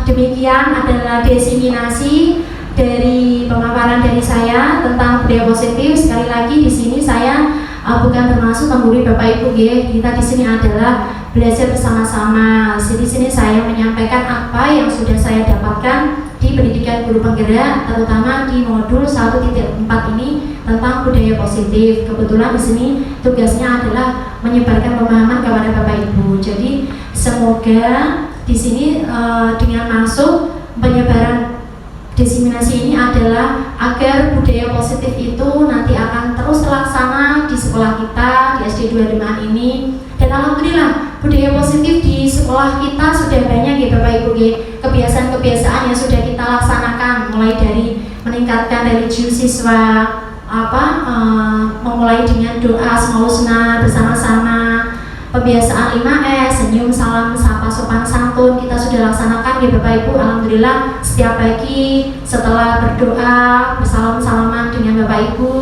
Demikian adalah diseminasi dari pemaparan dari saya tentang budaya positif. Sekali lagi di sini saya bukan termasuk menggurui Bapak Ibu ya. Kita di sini adalah belajar bersama-sama. Di sini saya menyampaikan apa yang sudah saya dapatkan di pendidikan guru penggerak, terutama di modul 1.4 ini tentang budaya positif. Kebetulan di sini tugasnya adalah menyebarkan pemahaman kepada Bapak Ibu. Jadi semoga di sini dengan masuk penyebaran diseminasi ini adalah agar budaya positif itu nanti akan terus terlaksana di sekolah kita di SD 2 Demaan ini. Dan alhamdulillah budaya positif di sekolah kita sudah banyak ya Bapak Ibu ya. Kebiasaan-kebiasaan yang sudah kita laksanakan, mulai dari meningkatkan religius siswa, memulai dengan doa asmaul husna bersama-sama, kebiasaan 5S, senyum, salam, sapa, sopan, santun kita sudah laksanakan ya Bapak Ibu. Alhamdulillah setiap pagi setelah berdoa bersalam-salaman dengan Bapak Ibu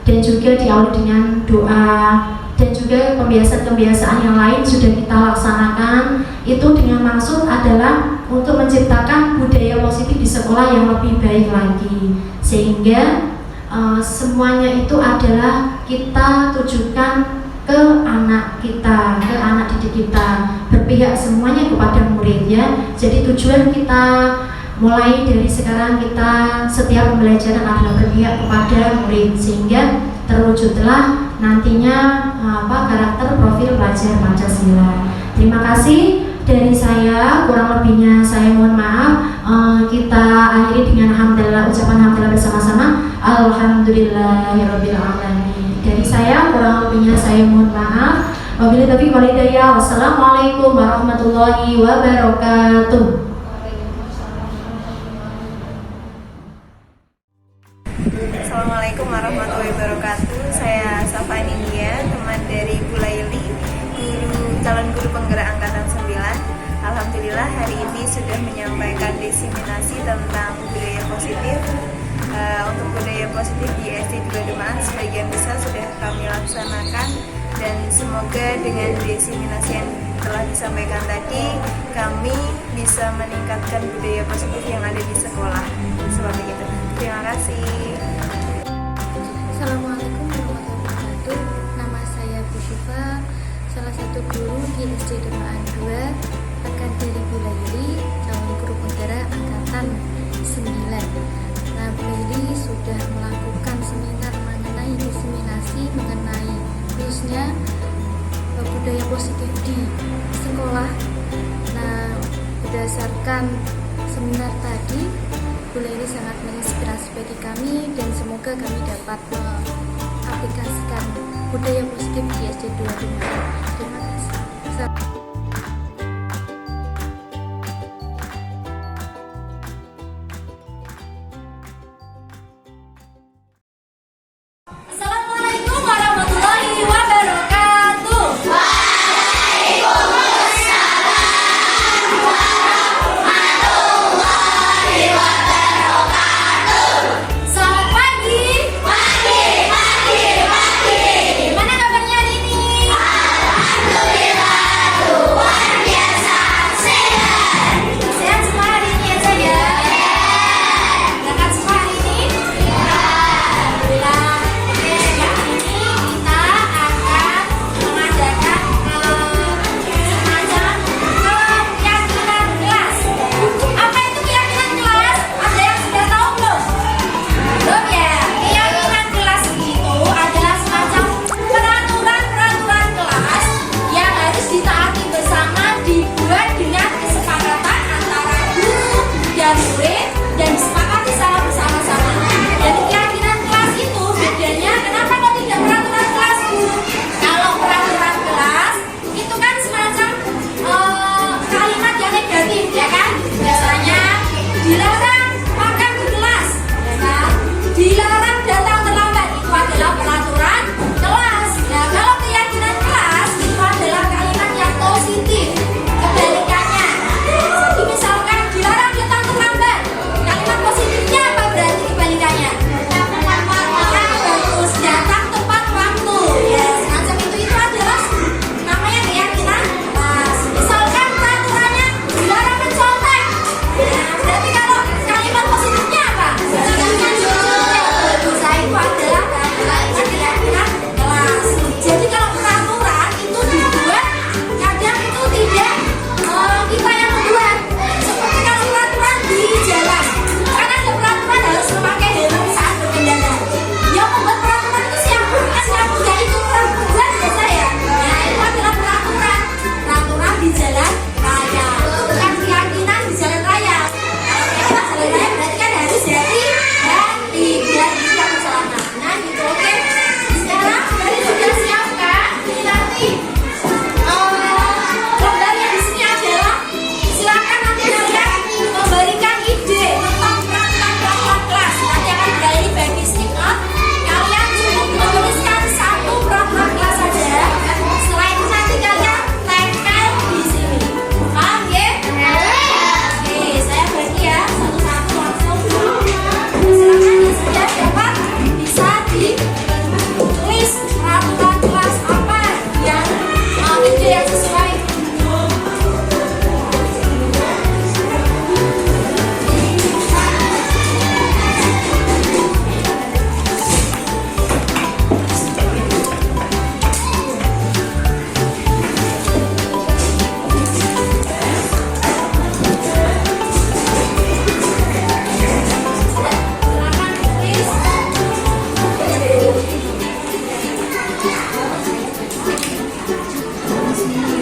dan juga diawali dengan doa, dan juga kebiasaan-kebiasaan yang lain sudah kita laksanakan. Itu dengan maksud adalah untuk menciptakan budaya positif di sekolah yang lebih baik lagi, sehingga semuanya itu adalah kita tujukan ke anak kita, ke anak didik kita, berpihak semuanya kepada murid ya. Jadi tujuan kita mulai dari sekarang, kita setiap pembelajaran adalah berpihak kepada murid, sehingga terwujudlah nantinya karakter profil pelajar Pancasila. Terima kasih dari saya, kurang lebihnya saya mohon maaf. Kita akhiri dengan ucapan hamdalah bersama-sama. Alhamdulillahirabbil alamin. Dari saya, kurang lebihnya saya mohon maaf. Wabillahi taufiq wal hidayah. Wassalamualaikum warahmatullahi wabarakatuh. Assalamualaikum warahmatullahi wabarakatuh. Saya Safani Nia, teman dari Bu Laili, calon guru penggerak angkatan 9. Alhamdulillah hari ini sudah menyampaikan diseminasi tentang budaya positif. Untuk budaya positif di SD 2 Demaan sebagian besar sudah kami laksanakan, dan semoga dengan diseminasi yang telah disampaikan tadi kami bisa meningkatkan budaya positif yang ada di sekolah. Seperti itu. Terima kasih. Assalamualaikum warahmatullahi wabarakatuh. Nama saya Bu Syifa, salah satu guru di SD Demaan 2, rekan dari Bu Laili, calon guru penggerak angkatan 9. Nah, Bu Laili sudah melakukan seminar mengenai diseminasi mengenai khususnya budaya positif di sekolah. Nah, berdasarkan seminar tadi, Bu Laili sangat menginspirasi bagi kami, dan semoga kami dapat mengaplikasikan budaya positif di SD 2 Demaan. Terima kasih. Assalamualaikum warahmatullahi wabarakatuh. Selamat pagi. Gimana kabarnya hari ini? Alhamdulillah. yang sesuai. Terima kasih.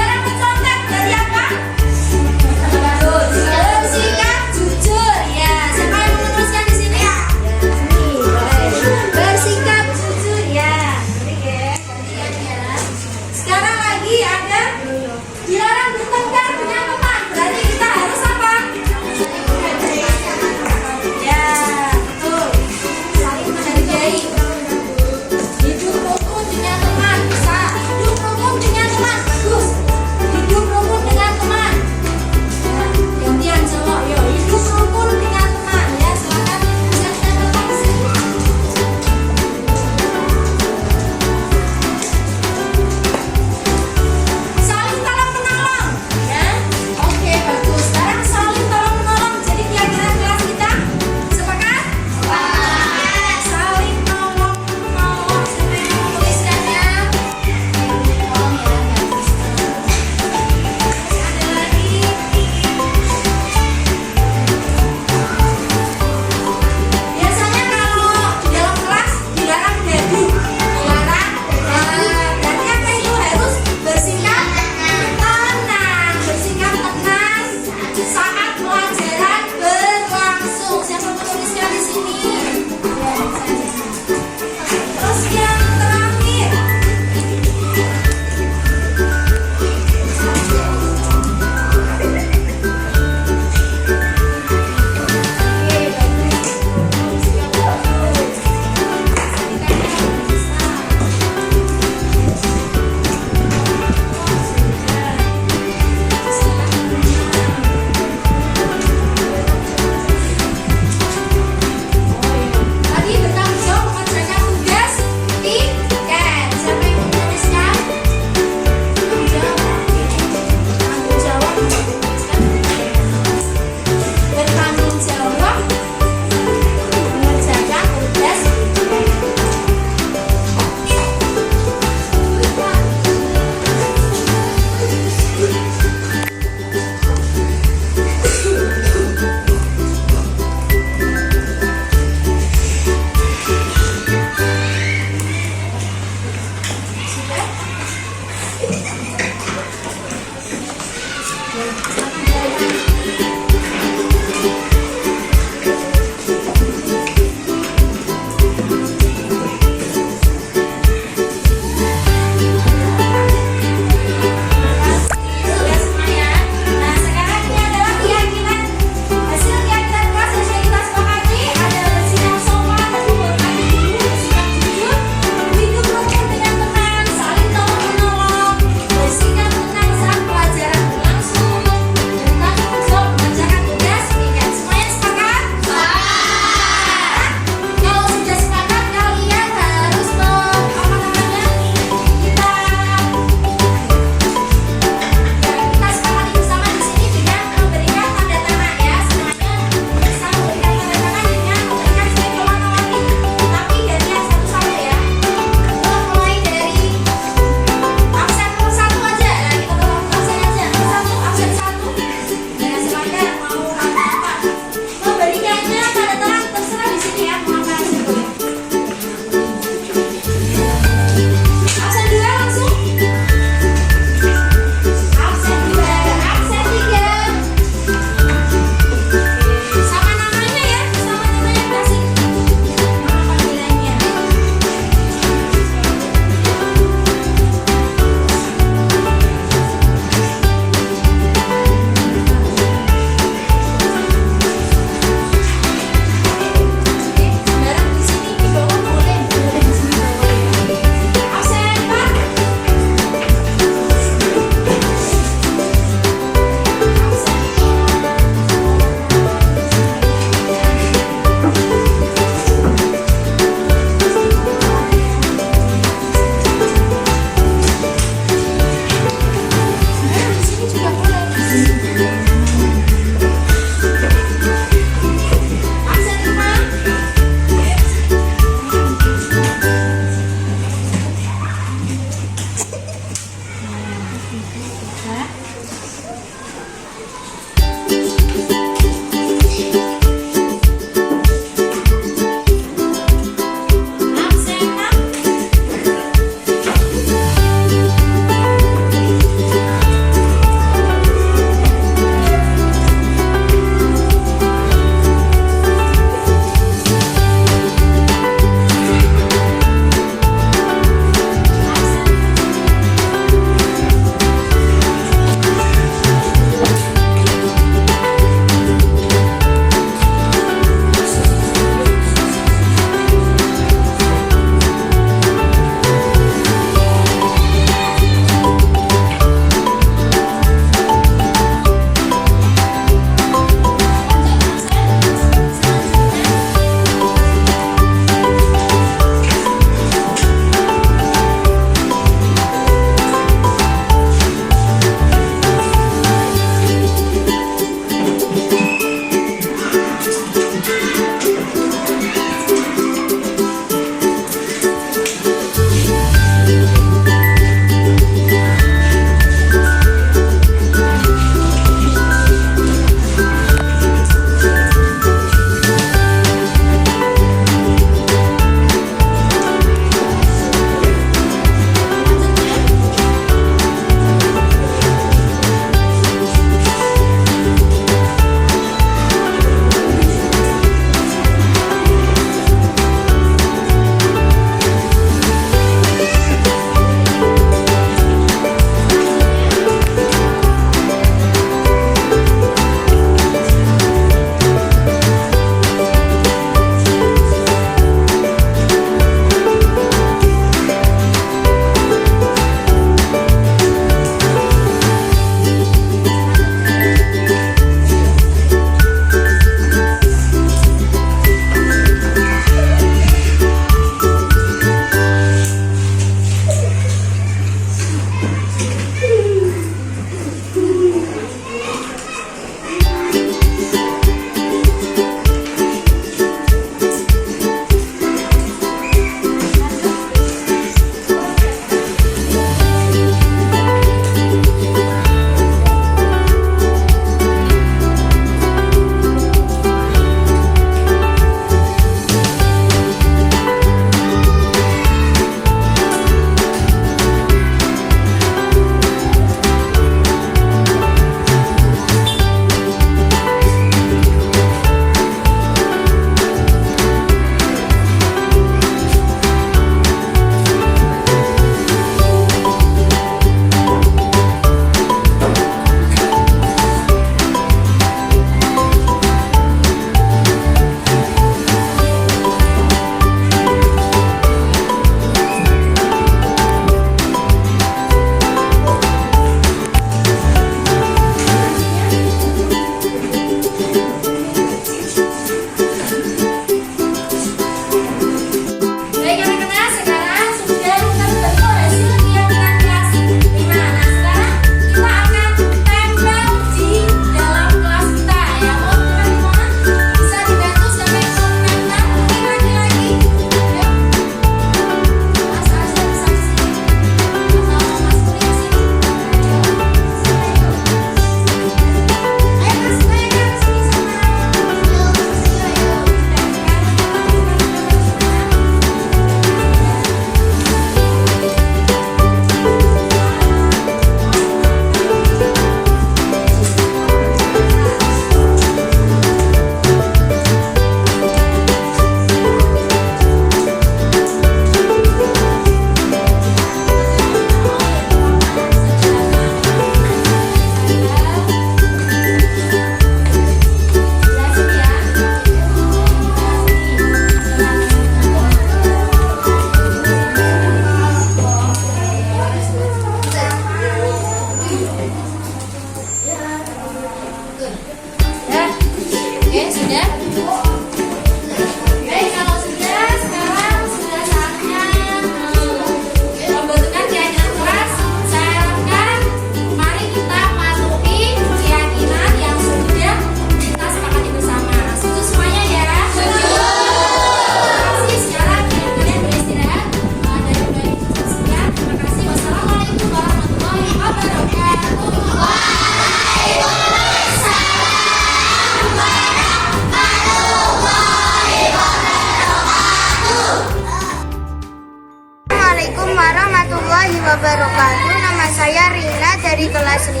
kelas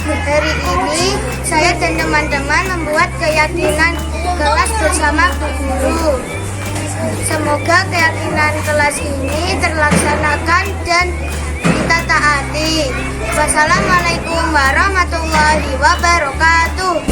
5. Hari ini saya dan teman-teman membuat keyakinan kelas bersama Bu Guru. Semoga keyakinan kelas ini terlaksanakan dan kita taati. Wassalamualaikum warahmatullahi wabarakatuh.